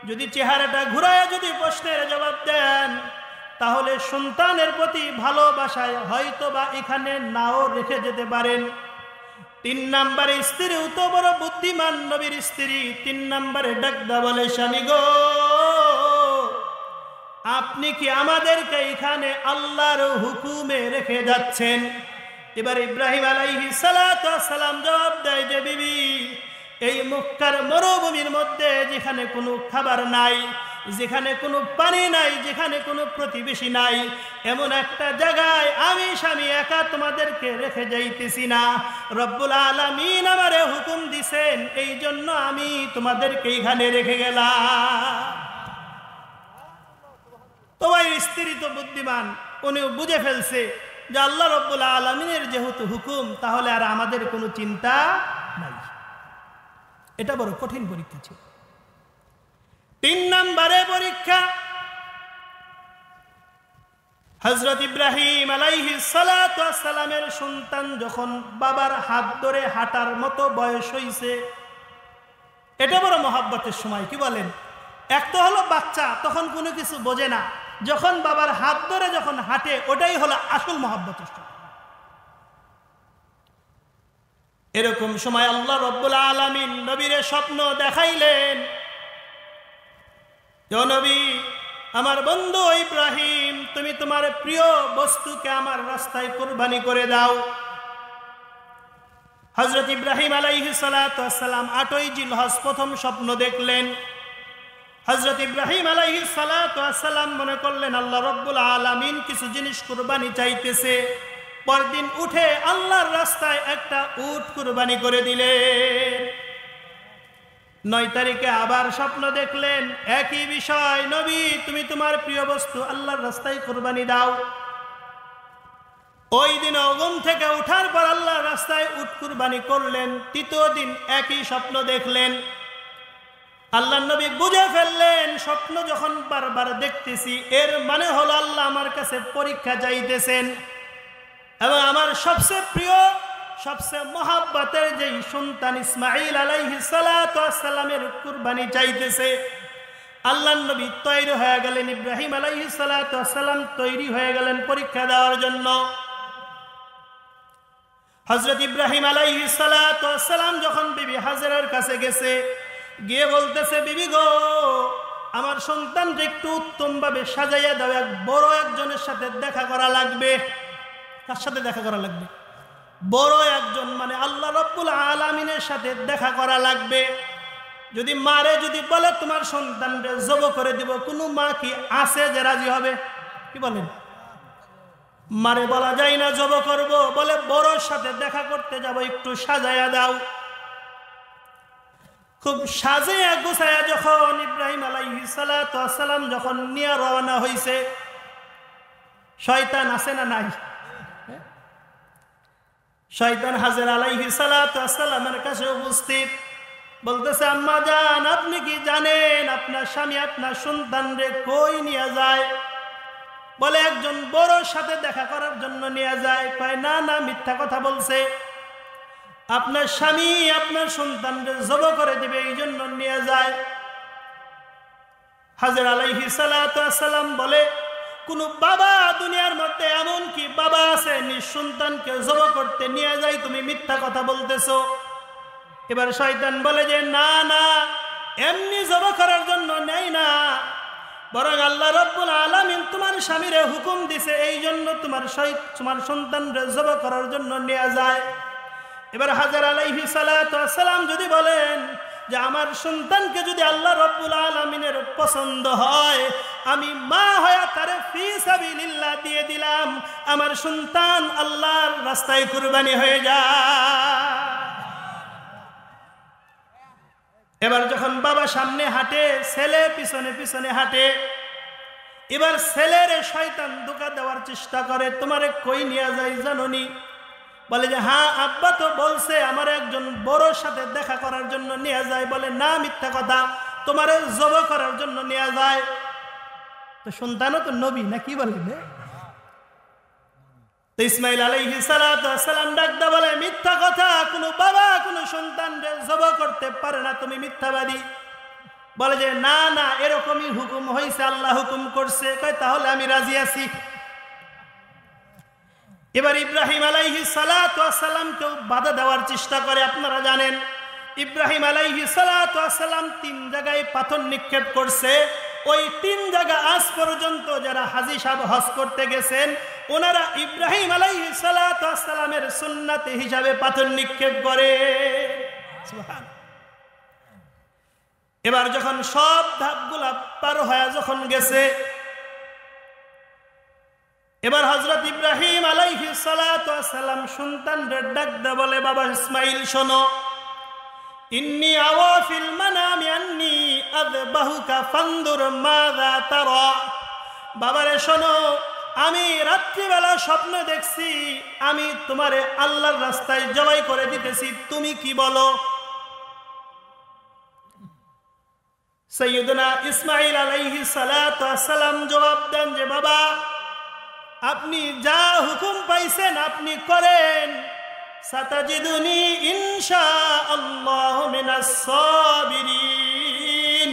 যদি চেহারাটা ঘুরায় যদি প্রশ্নের জবাব দেন, তাহলে সন্তানের প্রতি ভালোবাসায় হয়তো বা এখানে নাও রেখে যেতে পারেন। 3 নম্বরে স্ত্রী তো বড় বুদ্ধিমান নবীর স্ত্রী 3 নম্বরে ডাকদা বলে, স্বামী গো আপনি কি আমাদেরকে এখানে আল্লাহর হুকুমে রেখে যাচ্ছেন? এবার ইব্রাহিম আলাইহিস সালাতু ওয়াস সালাম জবাব দেয় যে বিবি, এই মক্কার মরুভূমির মধ্যে যেখানে কোনো খাবার নাই, যেখানে কোনো পানি নাই, যেখানে কোনো প্রতিবেশী নাই, এমন একটা জায়গায় আমি স্বামী একা তোমাদেরকে রেখে যাইতেছি না। রব্বুল আলামিন আমারে হুকুম দিছেন, এই জন্য আমি তোমাদেরকে এখানে রেখে গেলাম। তোমার স্ত্রী তো বুদ্ধিমান, উনি বুঝে ফেলছে যে আল্লাহ রব্বুল আলামিনের যেহেতু হুকুম, তাহলে আর আমাদের কোনো চিন্তা নাই। এটা বড় কঠিন পরীক্ষা ছিল। 3 নম্বরে পরীক্ষা, হযরত ইব্রাহিম আলাইহিস সালাতু ওয়াস সালামের সন্তান যখন বাবার হাত ধরে হাঁটার মতো বয়স হইছে, এটা বড় মহব্বতের সময়। কি বলেন? এক তো হলো বাচ্চা, তখন কোনো কিছু বোঝে না, যখন বাবার হাত ধরে যখন হাঁটে ওটাই হলো আসল মহব্বতের সময়। এরকম সময় আল্লাহ রব্বুল আলামিন নবীরে স্বপ্ন দেখাইলেন, ও নবী আমার বন্ধু ইব্রাহিম, তুমি তোমার প্রিয় বস্তুকে আমার রাস্তায় কুরবানি করে দাও। হযরত ইব্রাহিম আলাইহিস সালাতু ওয়াস সালাম 8ই জিলহজ প্রথম স্বপ্ন দেখলেন। হযরত ইব্রাহিম আলাইহিস সালাতু ওয়াস সালাম মনে করলেন আল্লাহ রব্বুল আলামিন কিছু জিনিস কুরবানি চাইতেছে। পরদিন উঠে আল্লাহর রাস্তায় একটা উট কুরবানি করে দিলেন। 9 তারিখে আবার স্বপ্ন দেখলেন, একই বিষয়, নবী তুমি তোমার প্রিয় বস্তু আল্লাহর রাস্তায় কুরবানি দাও। ওই দিন ঘুম থেকে ওঠার পর আল্লাহর রাস্তায় উট কুরবানি করলেন। 3য় দিন একই স্বপ্ন দেখলেন। আল্লাহর নবী বুঝে ফেললেন, স্বপ্ন যখন বারবার দেখতেছি এর মানে হলো আল্লাহ আমার কাছে পরীক্ষা চাইতেছেন এবং আমার সবচেয়ে প্রিয় সবচেয়ে মহাব্বতের যেই সন্তান ইসমাঈল আলাইহিস সালাতু ওয়াস সালামের কুরবানি চাইতেছে। আল্লাহর নবী তৈরি হয়ে গেলেন, ইব্রাহিম আলাইহিস সালাতু ওয়াস সালাম তৈরি হয়ে গেলেন পরীক্ষা দেওয়ার জন্য। হযরত ইব্রাহিম আলাইহিস সালাতু ওয়াস সালাম যখন বিবি হাজেরার কাছে গেছে, গিয়ে বলতেছে, বিবি গো আমার সন্তানকে একটু উত্তমভাবে সাজাইয়া দাও, এক বড় একজনের সাথে দেখা করা লাগবে। কার সাথে দেখা করা লাগবে? বড় একজন, মানে আল্লাহ রব্বুল আলামিনের সাথে দেখা করা লাগবে। যদি মারে যদি বলে তোমার সন্তানকে জব করে দিব, কোনো মা কি আছে যে রাজি হবে? কি বলেন? মারে বলা যায় না জব করব, বলে বড়র সাথে দেখা করতে যাব, একটু সাজাইয়া দাও। খুব সাজাইয়া গুছাইয়া যখন ইব্রাহিম আলাইহিস সালাতু ওয়াস সালাম যখন নিয়ে রওনা হইছে, শয়তান আছে না নাই? শয়তান হাজেরা আলাইহিস সালাতু ওয়াস সালামের কাছে উপস্থিত, বলতেছে, আম্মা জান আপনি কি জানেন আপনার স্বামী আপনার সন্তানরে কই নিয়ে যায়? বলে একজন বড়র সাথে দেখা করার জন্য নিয়ে যায়। কয় না না, মিথ্যা কথা বলছে, আপনার স্বামী আপনার সন্তানরে জব করে দিবে এই জন্য নিয়ে যায়। হাজেরা আলাইহিস সালাতু ওয়াস সালাম বলে, কোন বাবা দুনিয়ার মধ্যে এমন কি বাবা আছে নিজ সন্তানকে জব করতে নিয়ে যায়? তুমি মিথ্যা কথা বলতেছো। এবার শয়তান বলে যে না না, এমনি জব করার জন্য নেই না, বরং আল্লাহ রব্বুল আলামিন তোমার স্বামীরে হুকুম দিছে, এই জন্য তোমার সন্তানরে জব করার জন্য নিয়ে যায়। এবার হাজেরা আলাইহিস সালাতু ওয়াস সালাম যদি বলেন যে আমার সন্তানকে যদি আল্লাহ রব্বুল আলামিনের পছন্দ হয়, আমি মা হয়ে তারে ফি সাবিলিল্লাহ দিয়ে দিলাম, আমার সন্তান আল্লাহর রাস্তায় কুরবানি হয়ে যায়। এবার যখন বাবা সামনে হাঁটে, ছেলে পিছনে পিছনে হাঁটে, এবার ছেলের শয়তান ধোঁকা দেওয়ার চেষ্টা করে, তোমারে কই নিয়ে যাই জানোনি? বলে যে হ্যাঁ আব্বা তো বলছে আমার একজন বড়োর সাথে দেখা করার জন্য নিয়ে যায়। বলে না, মিথ্যা কথা, তোমারে জবাই করার জন্য নিয়ে যায়। তো সন্তানও তো নবী, না কি বলেন? তো ইসমাইল আলাইহিস সালাম ডাকদা বলে মিথ্যা কথা, কোনো বাবা কোনো সন্তানকে জবাই করতে পারে না, তুমি মিথ্যাবাদী। বলে যে না না, এরকমই হুকুম হয়েছে, আল্লাহ হুকুম করছে। কয় তাহলে আমি রাজি আছি। এবার ইব্রাহিম আলাইহিস সালামকেও বাধা দেওয়ার চেষ্টা করে। আপনারা জানেন ইব্রাহিম আলাইহিস সালাম 3 জায়গায় পাথর নিক্ষেপ করছে। ওই 3 জায়গা আজ পর্যন্ত যারা হাজী সাহেব হজ করতে গেছেন, ওনারা ইব্রাহিম আলাইহিস সালামের সুন্নাত হিসাবে পাথর নিক্ষেপ করে। সুবহানাল্লাহ। এবার যখন সব ধাপগুলা পার হয়ে যখন গেছে, এবার হযরত ইব্রাহিম আলাইহিস সালাম সন্তানদের ডাক দে বলে বাবা ইসমাইল শোনো, ইন্নী আওয়া ফিল মানামি আন্নী আযবাহুকা ফানদুর মাযা তারা। বাবারে শোনো, আমি রাত্রিবেলা স্বপ্ন দেখছি আমি তোমারে আল্লাহর রাস্তায় জবাই করে দিতেছি, তুমি কি বলো? সাইয়্যিদুনা ইসমাইল আলাইহিস সালাম জবাব দেন যে বাবা আপনি যা হুকুম পাইছেন আপনি করেন, সাতাজিদুনি ইনশাআল্লাহু মিনাস সাবিরিন।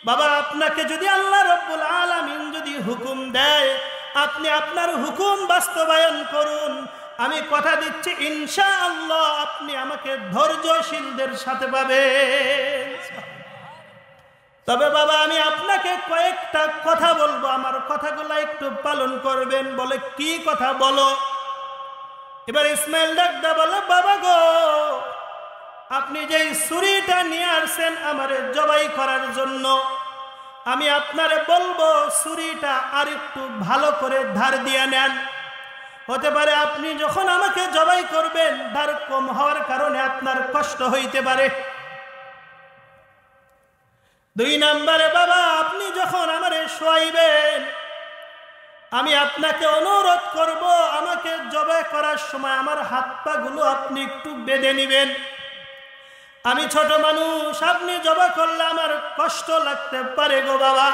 বাবা আপনাকে যদি আল্লাহ রাব্বুল আলামিন যদি হুকুম দেয়, আপনি আপনার হুকুম বাস্তবায়ন করুন, আমি কথা দিচ্ছি ইনশাআল্লাহ আপনি আমাকে ধৈর্যশীলদের সাথে পাবেন। তবে বাবা আমি আপনাকে কয়েকটা কথা বলবো, আমার কথাগুলো একটু পালন করবেন। বলে কি কথা বলো? এবার ইসমাইল ডাকদা বলে বাবা গো, আপনি যেই ছুরিটা নিয়ে আসছেন আমারে জবাই করার জন্য, আমি আপনারে বলবো ছুরিটা আর একটু ভালো করে ধার দিয়ে নেন। হতে পারে আপনি যখন আমাকে জবাই করবেন ধার কম হওয়ার কারণে আপনার কষ্ট হইতে পারে। 2 নম্বরে বাবা আপনি যখন আমারে শোয়াইবেন, আমি আপনাকে অনুরোধ করব আমাকে জবাই করার সময় আমার হাত পা গুলো আপনি একটু বেঁধে নেবেন। আমি ছোট মানুষ, আপনি জবাই করলে আমার কষ্ট লাগতে পারে গো বাবা।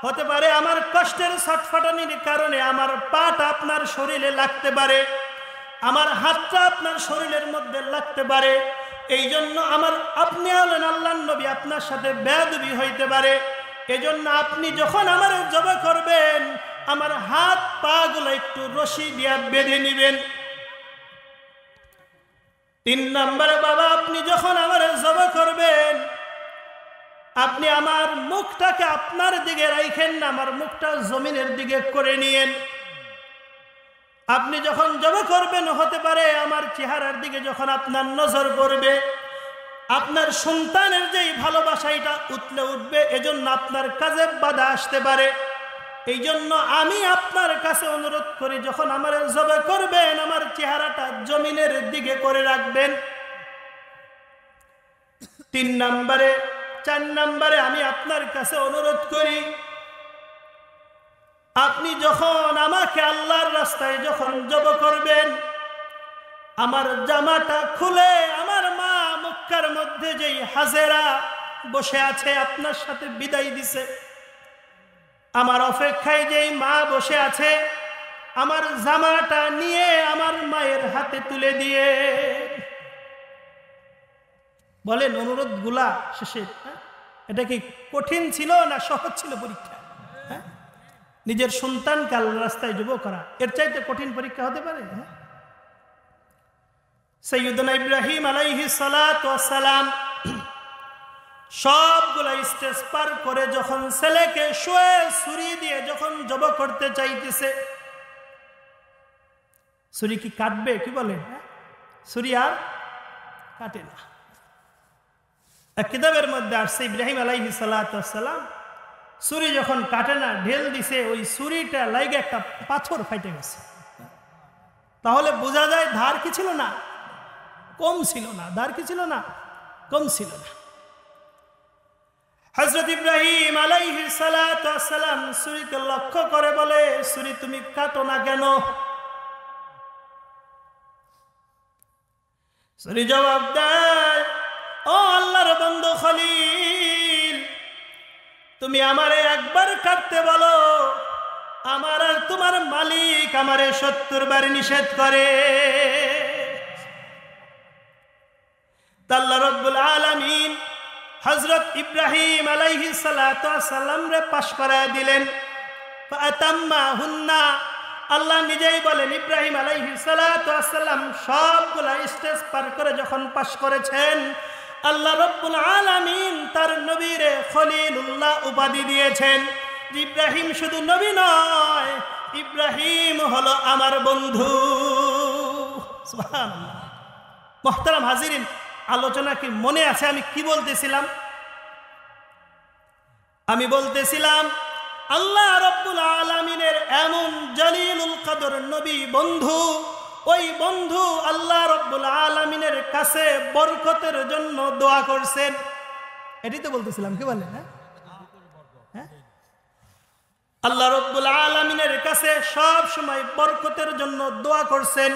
হতে পারে আমার কষ্টের ছটফটানির কারণে আমার পাটা আপনার শরীরে লাগতে পারে, আমার হাতটা আপনার শরীরের মধ্যে লাগতে পারে। এই জন্য আপনি হলেন আল্লাহর নবী, আপনার সাথে বেয়াদবি হইতে পারে। এজন্য আপনি যখন আমার জবাই করবেন আমার হাত পা গুলো একটু রশি দিয়ে বেঁধে নেবেন। 3 নম্বরে বাবা আপনি যখন আমার জবাই করবেন আপনি আমার মুখটাকে আপনার দিকে রাখেন না, আমার মুখটা জমিনের দিকে করে নিয়েন। আপনি যখন জবাই করবেন হতে পারে আমার চেহারার দিকে যখন আপনার নজর পড়বে আপনার সন্তানের যেই ভালোবাসা এটা উতলে উঠবে, এজন্য আপনার কাজে বাধা আসতে পারে। এই জন্য আমি আপনার কাছে অনুরোধ করি যখন আমার জবাই করবেন আমার চেহারাটা জমিনের দিকে করে রাখবেন। 3 নম্বরে 4 নম্বরে আমি আপনার কাছে অনুরোধ করি আপনি যখন আমাকে আল্লাহর রাস্তায় যখন জবাই করবেন আমার জামাটা খুলে আমার মা মক্কার মধ্যে যেই হাজেরা বসে আছে আপনার সাথে বিদায় দিছে, আমার অপেক্ষায় যেই মা বসে আছে আমার জামাটা নিয়ে আমার মায়ের হাতে তুলে দিয়ে বলেন অনুরোধ গুলা শেষে। এটা কি কঠিন ছিল না সহজ ছিল পরীক্ষা? নিজের সন্তানকে আল্লাহর রাস্তায় জবাই করা এর চাইতে কঠিন পরীক্ষা হতে পারে? সাইয়্যিদুনা ইব্রাহিম আলাইহিস সালাম সবগুলা স্টেজ পার করে যখন ছেলেকে শুয়ে ছুরি দিয়ে যখন জবাই করতে চাইতেছে, ছুরি কি কাটবে? কি বলেন? ছুরি আর কাটে না। এক কিতাবের মধ্যে আসছে ইব্রাহিম আলাইহিস সালাম ছুরি যখন কাটে না, ঢেল দিছে, ওই ছুরিটা লাইগে একটা পাথর ফাইটে গেছে। তাহলে বোঝা যায় ধার কি ছিল না, কম ছিল না। ধার কি ছিল না, কম ছিল না। হযরত ইব্রাহিম আলাইহিস সালাতু ওয়াস সালাম ছুরিকে লক্ষ্য করে বলে, ছুরি তুমি কাটো না কেন? ছুরি জবাব দেয়, ও আল্লাহর বন্ধু খলিল, তুমি আমারে একবার কাটতে বলো, আমার আর তোমার মালিক আমারে 70 বার নিষেধ করে। আল্লাহ রাব্বুল আলামিন হযরত ইব্রাহিম আলাইহিস সালাতু ওয়াস সালাম রে পাশ করায় দিলেন। ফাতাম্মাহুন্না, আল্লাহ নিজেই বলেন ইব্রাহিম আলাইহিস সালাতু ওয়াস সালাম সবগুলা স্টেজ পার করে যখন পাশ করেছেন, আল্লাহ রাব্বুল আলামিন তার নবীরে খলিলুল্লাহ উপাধি দিয়েছেন। ইব্রাহিম শুধু নবী নয়, ইব্রাহিম হলো আমার বন্ধু। সুবহানাল্লাহ। মুহতারাম হাজিরিন, আলোচনা কি মনে আছে আমি কি বলতেছিলাম? আমি বলতেছিলাম আল্লাহ রাব্বুল আলামিনের এমন জলিলুল কদর নবী বন্ধু, ওই বন্ধু আল্লাহ রাব্বুল আলামিনের কাছে বরকতের জন্য দোয়া করছেন। এটাই তো বলতেছিলাম, কি বলেন? হ্যাঁ, আল্লাহ রাব্বুল আলামিনের কাছে সব সময় বরকতের জন্য দোয়া করছেন।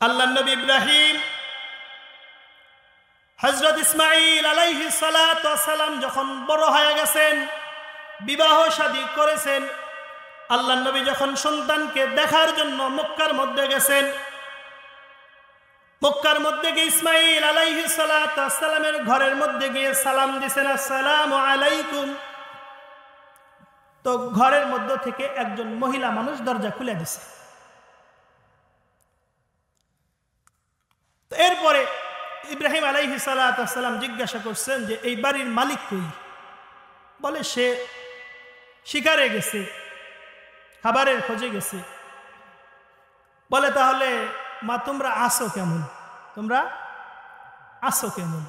আল্লাহর নবী ইব্রাহিম হযরত ইসমাঈল আলাইহিস সালাতু ওয়াস সালাম যখন বড় হয়ে গেছেন, বিবাহ শাদী করেছেন, আল্লাহর নবী যখন সন্তানকে দেখার জন্য মক্কার মধ্যে গেছেন, মক্কার মধ্যে গিয়ে ইসমাঈল আলাইহিস সালাতু ওয়াস সালামের ঘরের মধ্যে গিয়ে সালাম দিয়েছেন, আসসালামু আলাইকুম। তো ঘরের মধ্য থেকে একজন মহিলা মানুষ দরজা খুলে দিছে। তো এরপরে ইব্রাহিম আলাইহিস সালাতু ওয়াস সালাম জিজ্ঞাসা করছেন যে এই বাড়ির মালিক কই? বলে সে শিকারে গেছে, খাবারের খোঁজে গেছে। বলে তাহলে মা তোমরা আসো কেমন, তোমরা আসো কেমন?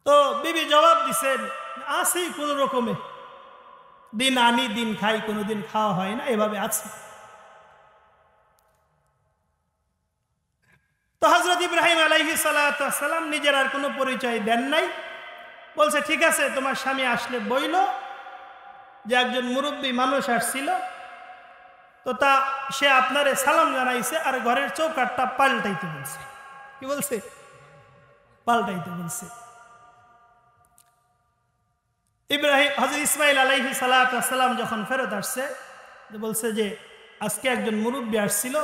তো বিবি জবাব দিছেন, আসি কোন রকমে, দিন আনি দিন খাই, কোনোদিন খাওয়া হয় না, এভাবে আছি। তো হযরত ইব্রাহিম আলাইহিস সালাতু ওয়াস সালাম নিজের আর কোনো পরিচয় দেন নাই। বলছে ঠিক আছে, তোমার স্বামী আসলে বইল যে একজন মুরব্বী মানুষ আসছিল, তো তা সে আপনারে সালাম জানাইছে আর ঘরের চৌকাঠটা পাল্টাইতে বলছে। কি বলছে? পাল্টাইতে বলছে। ইব্রাহিম হযরত ইসমাঈল আলাইহিস সালাতু ওয়াস সালাম যখন ফেরত আসছে, বলছে যে আজকে একজন মুরব্বী আসছিল,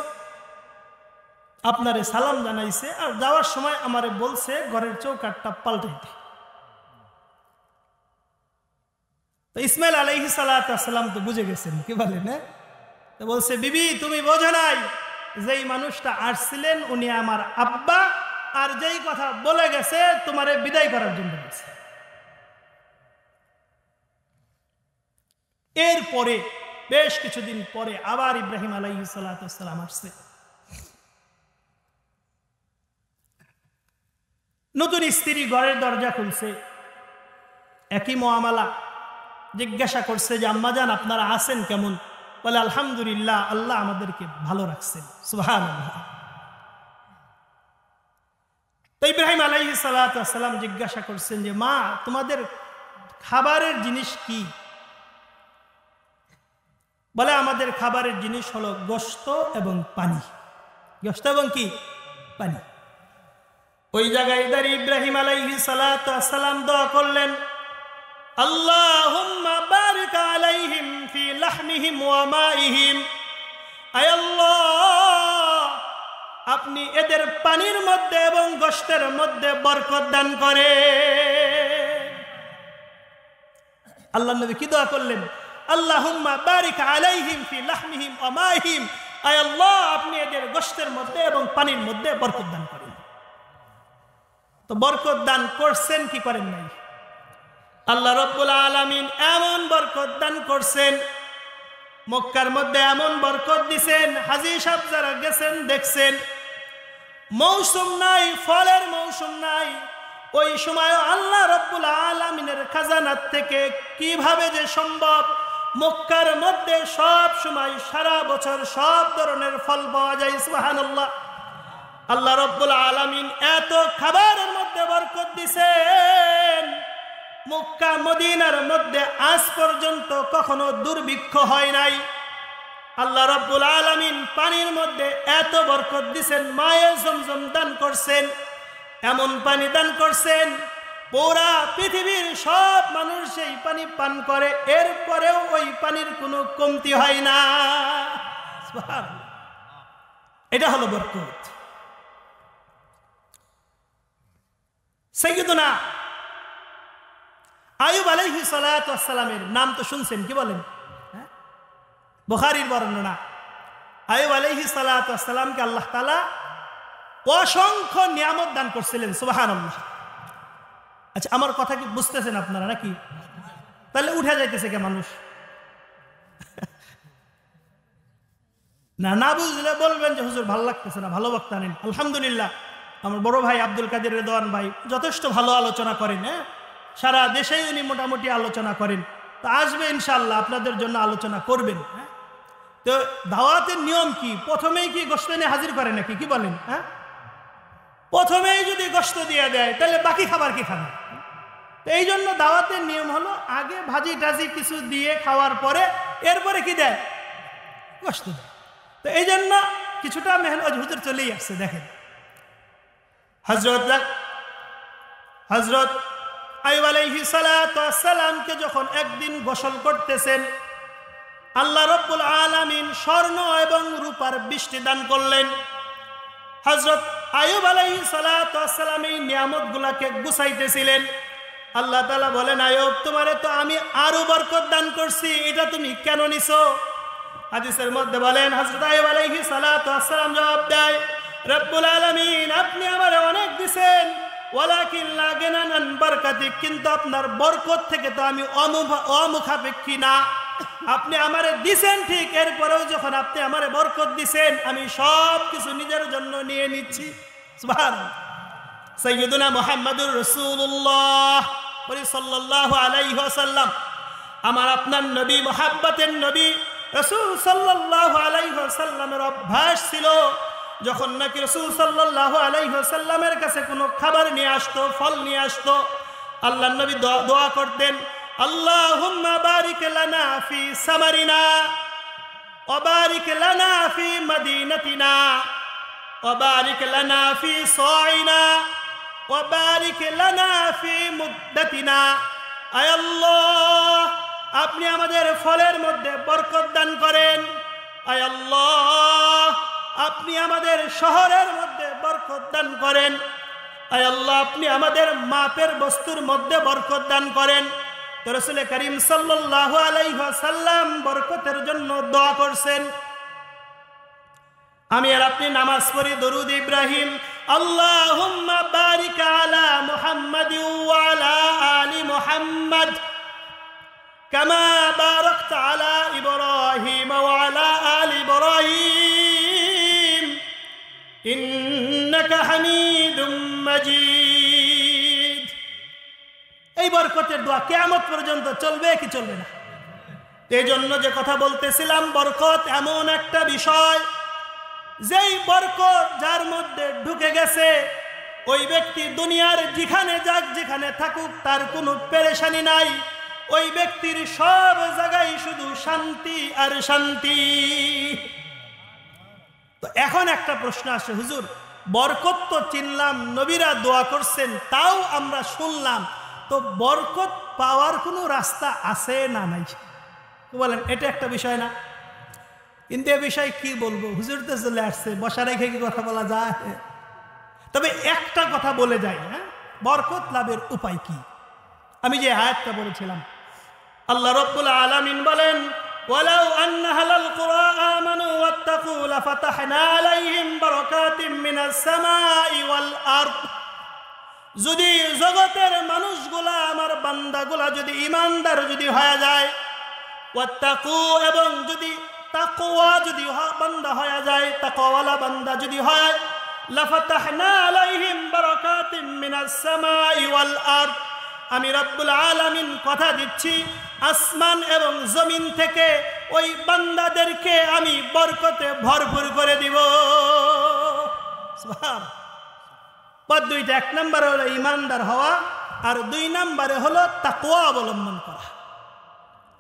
আপনারে সালাম জানাইছে আর যাওয়ার সময় আমারে বলছে ঘরের চৌকাঠটা পাল্টাইতে। তো ইসমাঈল আলাইহিস সালাতু ওয়াস সালাম তো বুঝে গেছেন, কি বলেন? তো বলছে বিবি তুমি বোঝো নাই, যেই মানুষটা আসছিলেন উনি আমার আব্বা, আর যেই কথা বলে গেছে তোমারে বিদায় করার জন্য বলছে। এরপরে বেশ কিছুদিন পরে আবার ইব্রাহিম আলাইহিস সালাতু ওয়াস সালাম আসছে। নতুন স্ত্রী ঘরের দরজা খুলছে, একই মুআমালা। জিজ্ঞাসা করছে যে আম্মাজান আপনারা আছেন কেমন? বলে আলহামদুলিল্লাহ, আল্লাহ আমাদেরকে ভালো রাখছেন। সুবহানাল্লাহ। তো ইব্রাহিম আলাইহিস সালাতু ওয়াস সালাম জিজ্ঞাসা করছেন যে মা তোমাদের খাবারের জিনিস কি? বলে আমাদের খাবারের জিনিস হলো গোশত এবং পানি। গোশত এবং কি? পানি। ওই জায়গায় দাঁড়িয়ে ইব্রাহিম আলাইহিস সালাতু ওয়াস সালাম দোয়া করলেন, আল্লাহুম্মা বারিক আলাইহিম ফি লাহমিহিম ওয়া মাইহিম। আয় আল্লাহ, আপনি এদের পানির মধ্যে এবং গোশতের মধ্যে বরকত দান করেন। আল্লাহর নবী কি দোয়া করলেন? আল্লাহুম্মা বারিক আলাইহিম ফি লাহমিহিম ওয়া মাইহিম। আয় আল্লাহ, আপনি এদের গোশতের মধ্যে এবং পানির মধ্যে বরকত দান করেন। তো বরকত দান করছেন কি করেন নাই? আল্লাহ রাব্বুল আলামিন এমন বরকত দান করছেন, মক্কার মধ্যে এমন বরকত দিছেন, হাজী সাহেব যারা গেছেন দেখছেন, মৌসুম নাই, ফলের মৌসুম নাই, ওই সময় আল্লাহ রাব্বুল আলামিনের খাজানাত থেকে কিভাবে যে সম্ভব মক্কার মধ্যে সব সময় সারা বছর সব ধরনের ফল পাওয়া যায়। সুবহানাল্লাহ। আল্লাহ রাব্বুল আলামিন এত খাবারের মধ্যে বরকত দিয়েছেন, মক্কা মদিনার মধ্যে আজ পর্যন্ত কখনো দুর্ভিক্ষ হয় নাই। আল্লাহ রাব্বুল আলামিন পানির মধ্যে এত বরকত দিয়েছেন, মায়ে জমজম দান করছেন, এমন পানি দান করছেন পুরা পৃথিবীর সব মানুষ সেই পানি পান করে, এরপরেও ওই পানির কোনো কমতি হয় না। সুবহানাল্লাহ। এটা হলো বরকত। সাইয়্যিদুনা আইয়ুব আলাইহিস সালাতু ওয়াস সালামের নাম তো শুনছেন, কি বলেন? বুখারীর বর্ণনা, আইয়ুব আলাইহিস সালাতু ওয়াস সালামকে আল্লাহ তাআলা অসংখ্য নিয়ামত দান করছিলেন। সুবহানাল্লাহ। আচ্ছা, আমার কথা কি বুঝতেছেন আপনারা নাকি? তাহলে উঠে যাইতেছে কে মানুষ? না বুঝলে বলবেন যে হুজুর ভালো লাগতেছে না, ভালো বক্তা নেন। আলহামদুলিল্লাহ, আমার বড় ভাই আব্দুল কাদের রেদওয়ান ভাই যথেষ্ট ভালো আলোচনা করেন। হ্যাঁ, সারা দেশেই উনি মোটামুটি আলোচনা করেন। তো আসবে ইনশাআল্লাহ, আপনাদের জন্য আলোচনা করবেন। হ্যাঁ, তো দাওয়াতের নিয়ম কি? প্রথমেই কি গোশত এনে হাজির করে নাকি? কি বলেন? হ্যাঁ, প্রথমেই যদি গোশত দিয়ে দেয় তাহলে বাকি খাবার কি খাবে? তো এই জন্য দাওয়াতের নিয়ম হলো আগে ভাজি টাজি কিছু দিয়ে খাওয়ার পরে এরপরে কি দেয়? গোশত দেয়। তো এই জন্য কিছুটা মেহনত হুজুর চলেই আসছে। দেখেন, হযরত আইয়ুব আলাইহিস সালাতু ওয়াস সালামকে যখন একদিন গোসল করতেছেন, আল্লাহ রাব্বুল আলামিন স্বর্ণ এবং রূপার বৃষ্টি দান করলেন। হযরত আইয়ুব আলাইহিস সালাতু ওয়াস সালাম এই নিয়ামতগুলোকে গুছাইতেছিলেন। আল্লাহ তাআলা বলেন, আইয়ুব, তোমারে তো আমি আরো বরকত দান করছি, এটা তুমি কেন নিছো? হাদিসের মধ্যে বলেন, হযরত আইয়ুব আলাইহিস সালাতু ওয়াস সালাম জবাব দেয়, রব্বুল আলামিন, আপনি আমারে অনেক দিবেন, ওয়ালাকিন লা গিনান আন বারকাতিক, কিন্তু আপনার বরকত থেকে তো আমি অমুখাপেক্ষী না। আপনি আমারে দিছেন ঠিক, এরপরেও যখন আপনি আমারে বরকত দিছেন আমি সব কিছু নিজের জন্য নিয়ে নিচ্ছি। সুবহানাল্লাহ। সাইয়্যিদুনা মুহাম্মাদুর রাসূলুল্লাহ সাল্লাল্লাহু আলাইহি ওয়াসাল্লাম, আমার আপনার নবী, মুহাব্বতের নবী রাসূল সাল্লাল্লাহু আলাইহি ওয়াসাল্লামের অভ্যাস ছিল যখন নাকি রাসূল সাল্লাল্লাহু আলাইহি ওয়াসাল্লামের কাছে কোনো খাবার নিয়ে আসতো, ফল নিয়ে আসতো, আল্লাহর নবী দোয়া করতেন, আল্লাহুম্মা বারিক লানা ফি সামারিনা ওয়া বারিক লানা ফি মদিনাতিনা ওয়া বারিক লানা ফি সাইনা ওয়া বারিক লানা ফি মুদ্দাতিনা। আয় আল্লাহ, আপনি আমাদের ফলের মধ্যে বরকত দান করেন। আয় আল্লাহ, আপনি আমাদের শহরের মধ্যে বরকত দান করেন। আয় আল্লাহ, আপনি আমাদের মাপের বস্তুর মধ্যে বরকত দান করেন। তো রাসূল করিম সাল্লাল্লাহু আলাইহি ওয়াসাল্লাম বরকতের জন্য দোয়া করছেন। আমি আর আপনি নামাজ পড়ি দরুদ ইব্রাহিম, আল্লাহুম্মা বারিক আলা মুহাম্মাদ ওয়া আলা আলি মুহাম্মাদ কামা বারাকতা আলা ইব্রাহিম ওয়া আলা আলি ইব্রাহিম ইন্নাকা হামিদুম মাজিদ। এই বরকতের দোয়া কিয়ামত পর্যন্ত চলবে কি চলবে না? এই জন্য যে কথা বলতেছিলাম, বরকত এমন একটা বিষয়, যেই বরকত যার মধ্যে ঢুকে গেছে ওই ব্যক্তি দুনিয়ার যেখানে যাক, যেখানে থাকুক, তার কোনো পেরেশানি নাই। ওই ব্যক্তির সব জায়গায় শুধু শান্তি আর শান্তি। তো এখন একটা প্রশ্ন আসে, হুজুর বরকত তো চিনলাম, নবীরা দোয়া করছেন, তাও আমরা শুনলাম, তো বরকত পাওয়ার কোনো রাস্তা আছে না নাই? বলেন, এটা একটা বিষয় না? কিন্তু এ বিষয়ে কি বলবো, হুজুর তো চলে আসছে, বসা রেখে কি কথা বলা যায়? তবে একটা কথা বলে যাই, হ্যাঁ, বরকত লাভের উপায় কি? আমি যে আয়াতটা বলেছিলাম, আল্লাহ রাব্বুল আলামিন বলেন, ওয়ালাউ আন্না আহলাল কুরা আমানু ওয়াত্তাকু লাফাতাহনা আলাইহিম বারাকাতিম মিনাস সামাই ওয়াল আরদ। যদি জগতের মানুষগুলা, আমার বান্দাগুলা যদি ইমানদার যদি হয়ে যায়, ওয়াত্তাকু, এবং যদি তাকওয়া যদি বান্দা হয়ে যায়, তাকওয়ালা বান্দা যদি হয়, লাফাতাহনা আলাইহিম বারাকাতিম মিনাস সামাই ওয়াল আরদ, আমি রব্বুল আলামিন কথা দিচ্ছি আসমান এবং জমিন থেকে ওই বান্দাদেরকে আমি বরকতে ভরপুর করে দিব। সুবহান। পদ দুইটা, এক নম্বরে হলো ইমানদার হওয়া, আর দুই নম্বরে হলো তাকওয়া অবলম্বন করা।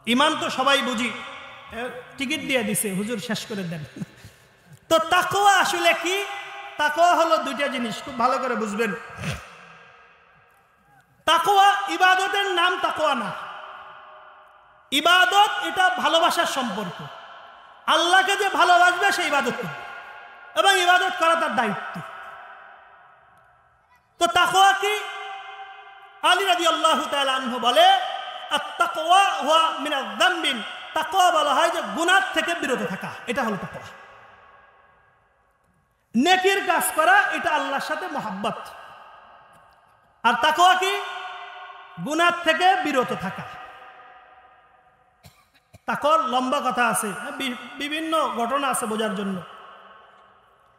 ইমান তো সবাই বুঝি, টিকিট দিয়ে দিছে হুজুর শেষ করে দেন। তো তাকওয়া আসলে কি? তাকওয়া হলো দুইটা জিনিস, খুব ভালো করে বুঝবেন। তাকওয়া ইবাদতের নাম তাকওয়া না। ইবাদত এটা ভালোবাসার সম্পর্ক। আল্লাহকে যে ভালোবাসবে সে ইবাদত করবে, এবং ইবাদত করা তার দায়িত্ব। তো তাকওয়া কি? আলী রাদিয়াল্লাহু তাআলা আনহু বলে, আত-তাকওয়া হুয়া মিনাজ যামবিন, তাকওয়া বলা হয় যে গুনাহ থেকে বিরত থাকা, এটা হলো তাকওয়া। নেকির কাজ করা, এটা আল্লাহর সাথে মহব্বত। আর তাকওয়া কি? গুনাহ থেকে বিরত থাকা। তাকওয়ার লম্বা কথা আছে, বিভিন্ন ঘটনা আছে বোঝার জন্য।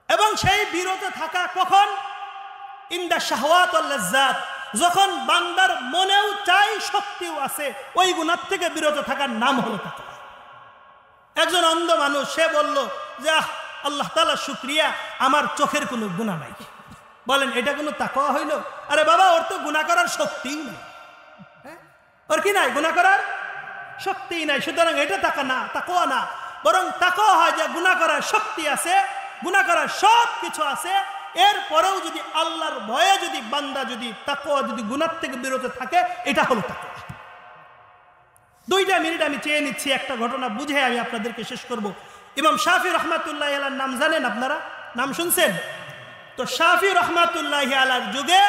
এবং সেই বিরত থাকা কখন? ইনদা শাহওয়াত ওয়াল লাজ্জাত, যখন বান্দার মনেও চাই, শক্তিও আছে, ওই গুনাহ থেকে বিরত থাকার নাম হলো তাকওয়া। একজন অন্ধ মানুষ, সে বলল যে আল্লাহ তাআলা শুকরিয়া, আমার চোখের কোনো গুনাহ নাই। বলেন এটা কোনো তাকওয়া হইল? আরে বাবা, ওর তো গুনাহ করার শক্তিই নাই। ওর কি নাই? গুনাহ করার শক্তিই নাই। সুতরাং এটা তাকওয়া না, বরং তাকওয়া হয় যে গুনাহ করার শক্তি আছে, গুনাহ করার সব কিছু আছে, এরপরেও যদি আল্লাহর ভয়ে যদি বান্দা যদি তাকওয়া যদি গুনাহ থেকে বিরত থাকে, এটা হলো তাকওয়া। 2 মিনিট আমি চেয়ে নিচ্ছি, একটা ঘটনা বুঝে আমি আপনাদেরকে শেষ করব। ইমাম শাফি রহমাতুল্লাহি আলাইহির নাম জানেন আপনারা? নাম শুনছেন তো? শাফি রহমাতুল্লাহি আলাইহির যুগে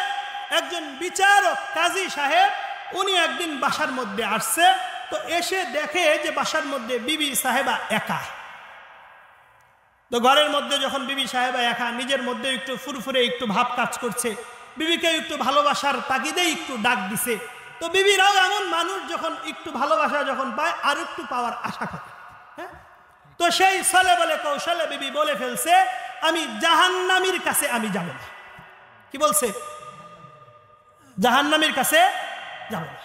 একজন বিচারক কাজী সাহেব, উনি একদিন বাসার মধ্যে আসছে। তো এসে দেখে যে বাসার মধ্যে বিবি সাহেবা একা। তো ঘরের মধ্যে যখন বিবি সাহেবা একা, নিজের মধ্যে একটু ফুরফুরে একটু ভাব কাজ করছে, বিবিকে একটু ভালোবাসার তাগিদে একটু ডাক দিছে। তো বিবিরাও এমন মানুষ, যখন একটু ভালোবাসা যখন পায় আর একটু পাওয়ার আশা করে। হ্যাঁ, তো সেই ছলে বলে কৌশলে বিবি বলে ফেলছে, আমি জাহান্নামীর কাছে আমি যাব না। কি বলছে? জাহান্নামীর কাছে যাব না।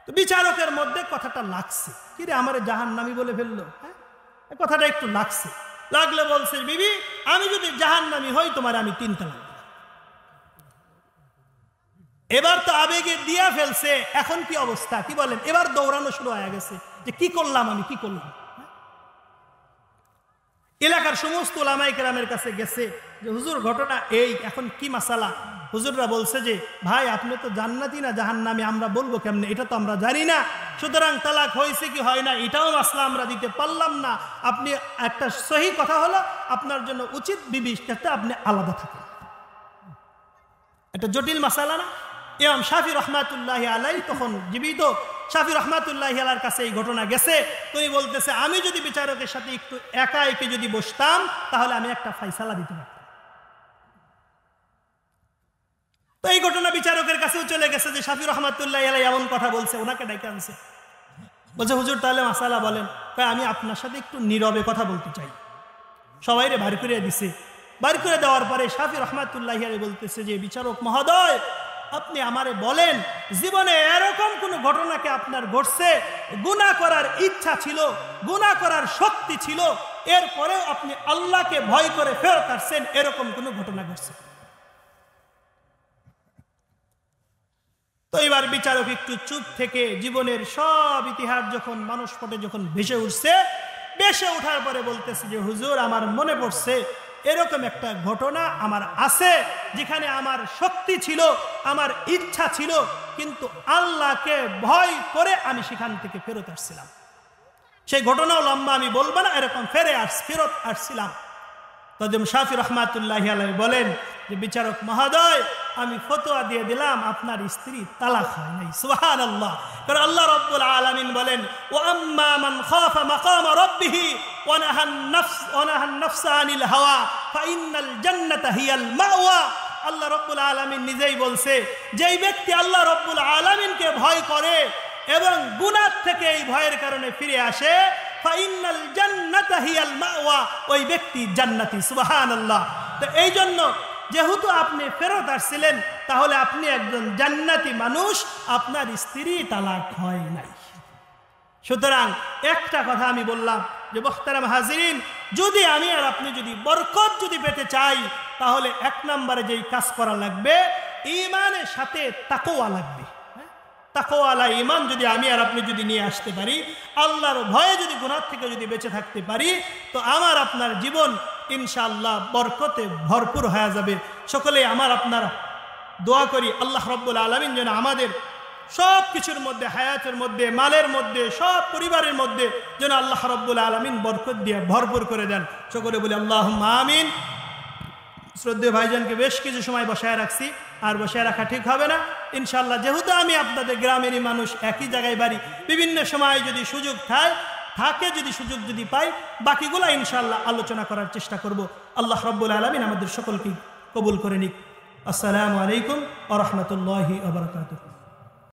তো বিচারকের মধ্যে কথাটা লাগছে, কি রে আমারে জাহান্নামী বলে ফেললো। হ্যাঁ, কথাটা একটু লাগছে। লাগলে বলছে, বিবি আমি যদি জাহান্নামী হই, তোমার আমি 3 তালাক দেব। এবার তো আবেগে দিয়া ফেলছে, এখন কি অবস্থা? কি বলেন? এবার দৌড়ানো শুরু হয়ে গেছে যে কি করলাম আমি, কি করলাম। এলাকার সমস্ত উলামায়ে কেরামের কাছে গেছে যে হুজুর ঘটনা এই, এখন কি মাসালা? হুজুররা বলছে যে ভাই আপনি তো জান্নাতি না জাহান্নামী, আমরা বলবো কেমনে, এটা তো আমরা জানি না। সুতরাং তালাক হয়েছে কি হয় না এটাও মাসলা আমরা দিতে পারলাম না। আপনি একটা সহি কথা হলো, আপনার জন্য উচিত বিবির সাথে আপনি আলাদা থাকেন। এটা জটিল মাসালা না? ইমাম শাফি রহমাতুল্লাহি আলাইহি তখন জীবিত। শাফি রহমাতুল্লাহি আলাইহির কাছে এই ঘটনা গেছে। তুমি বলতেছে, আমি যদি বিচারকের সাথে একটু একা একে যদি বসতাম, তাহলে আমি একটা ফাইসালা দিতে পারতাম। তো এই ঘটনা বিচারকের কাছেও চলে গেছে যে শাফি রহমাতুল্লাহি আলাইহি এমন কথা বলছে, ওনাকে ডেকে আনছে। বলছে, হুজুর তাহলে মাসালা বলেন। তাই আমি আপনার সাথে একটু নীরবে কথা বলতে চাই। সবাইরে বাড়ি করে দিছে। বাড়ি করে দেওয়ার পরে শাফি রহমাতুল্লাহি আলাইহি বলতেছে যে বিচারক মহোদয়, আপনি আমারে বলেন, জীবনে এরকম কোন ঘটনাকে আপনার ঘটছে, গুনাহ করার ইচ্ছা ছিল, গুনাহ করার শক্তি ছিল, এরপরেও আপনি আল্লাহকে ভয় করে ফেরত আসছেন, এরকম কোন ঘটনা ঘটছে? তো এবার বিচারক একটু চুপ থেকে জীবনের সব ইতিহাস যখন মানুষ পটে যখন ভেসে উঠছে, ভেসে ওঠার পরে বলতেছে যে হুজুর আমার মনে পড়ছে এরকম একটা ঘটনা আমার আছে, যেখানে আমার শক্তি ছিল, আমার ইচ্ছা ছিল, কিন্তু আল্লাহকে ভয় করে আমি সেখান থেকে ফেরত আসছিলাম। সেই ঘটনাও লম্বা আমি বলবো না, এরকম ফেরত আসছিলাম। তখন শাফি রহমাতুল্লাহি আলাইহি বলেন যে বিচারক মহোদয়, আমি ফতোয়া দিয়ে দিলাম আপনার স্ত্রী তালাক হয় নাই। সুবহানাল্লাহ। কারণ আল্লাহ রাব্বুল আলামিন বলেন, ওয়া আম্মা মান খাফা মাকাম রাব্বিহি ওয়া নাহান নাফসা আনিল হাওয়া ফাইন্নাল জান্নাতা হিয়াল মাওয়া। আল্লাহ রাব্বুল আলামিন নিজেই বলছে, যেই ব্যক্তি আল্লাহ রাব্বুল আলামিনকে ভয় করে এবং গুনাহ থেকে এই ভয়ের কারণে ফিরে আসে, ফাইন্নাল জান্নাতা হিয়াল মাওয়া, ওই ব্যক্তি জান্নাতি। সুবহানাল্লাহ। তো এই জন্য যেহেতু আপনি ফেরত আসছিলেন, তাহলে আপনি একজন জান্নাতি মানুষ, আপনার স্ত্রী তালাক হয় নাই। সুতরাং একটা কথা আমি বললাম যে মুহতারাম হাজিরিন, যদি আমি আর আপনি যদি বরকত যদি পেতে চাই, তাহলে এক নম্বরে যেই কাজ করা লাগবে, ঈমানের সাথে তাকওয়া লাগবে। তাকওয়ালা ঈমান যদি আমি আর আপনি যদি নিয়ে আসতে পারি, আল্লাহর ভয়ে যদি গুনাহ থেকে যদি বেঁচে থাকতে পারি, তো আমার আপনার জীবন ইনশাআল্লাহ বরকতে ভরপুর হয়ে যাবে। সকলে আমার আপনার দোয়া করি আল্লাহ রাব্বুল আলামিন যেন আমাদের সব কিছুর মধ্যে, হায়াতের মধ্যে, মালের মধ্যে, সব পরিবারের মধ্যে যেন আল্লাহ রাব্বুল আলামিন বরকত দিয়ে ভরপুর করে দেন। সকলে বলি আল্লাহুম্মা আমিন। শ্রদ্ধেয় ভাইজানকে বেশ কিছু সময় বসায় রাখছি, আর বসায় রাখা ঠিক হবে না ইনশাআল্লাহ। যেহেতু আমি আপনাদের গ্রামেরই মানুষ, একই জায়গায় বাড়ি, বিভিন্ন সময় যদি সুযোগ থাকে যদি সুযোগ যদি পাই, বাকিগুলা ইনশাআল্লাহ আলোচনা করার চেষ্টা করব। আল্লাহ রাব্বুল আলামিন আমাদের সকলকে কবুল করে নিক। আসসালামু আলাইকুম ওয়া রাহমাতুল্লাহি ওয়া বারাকাতুহু।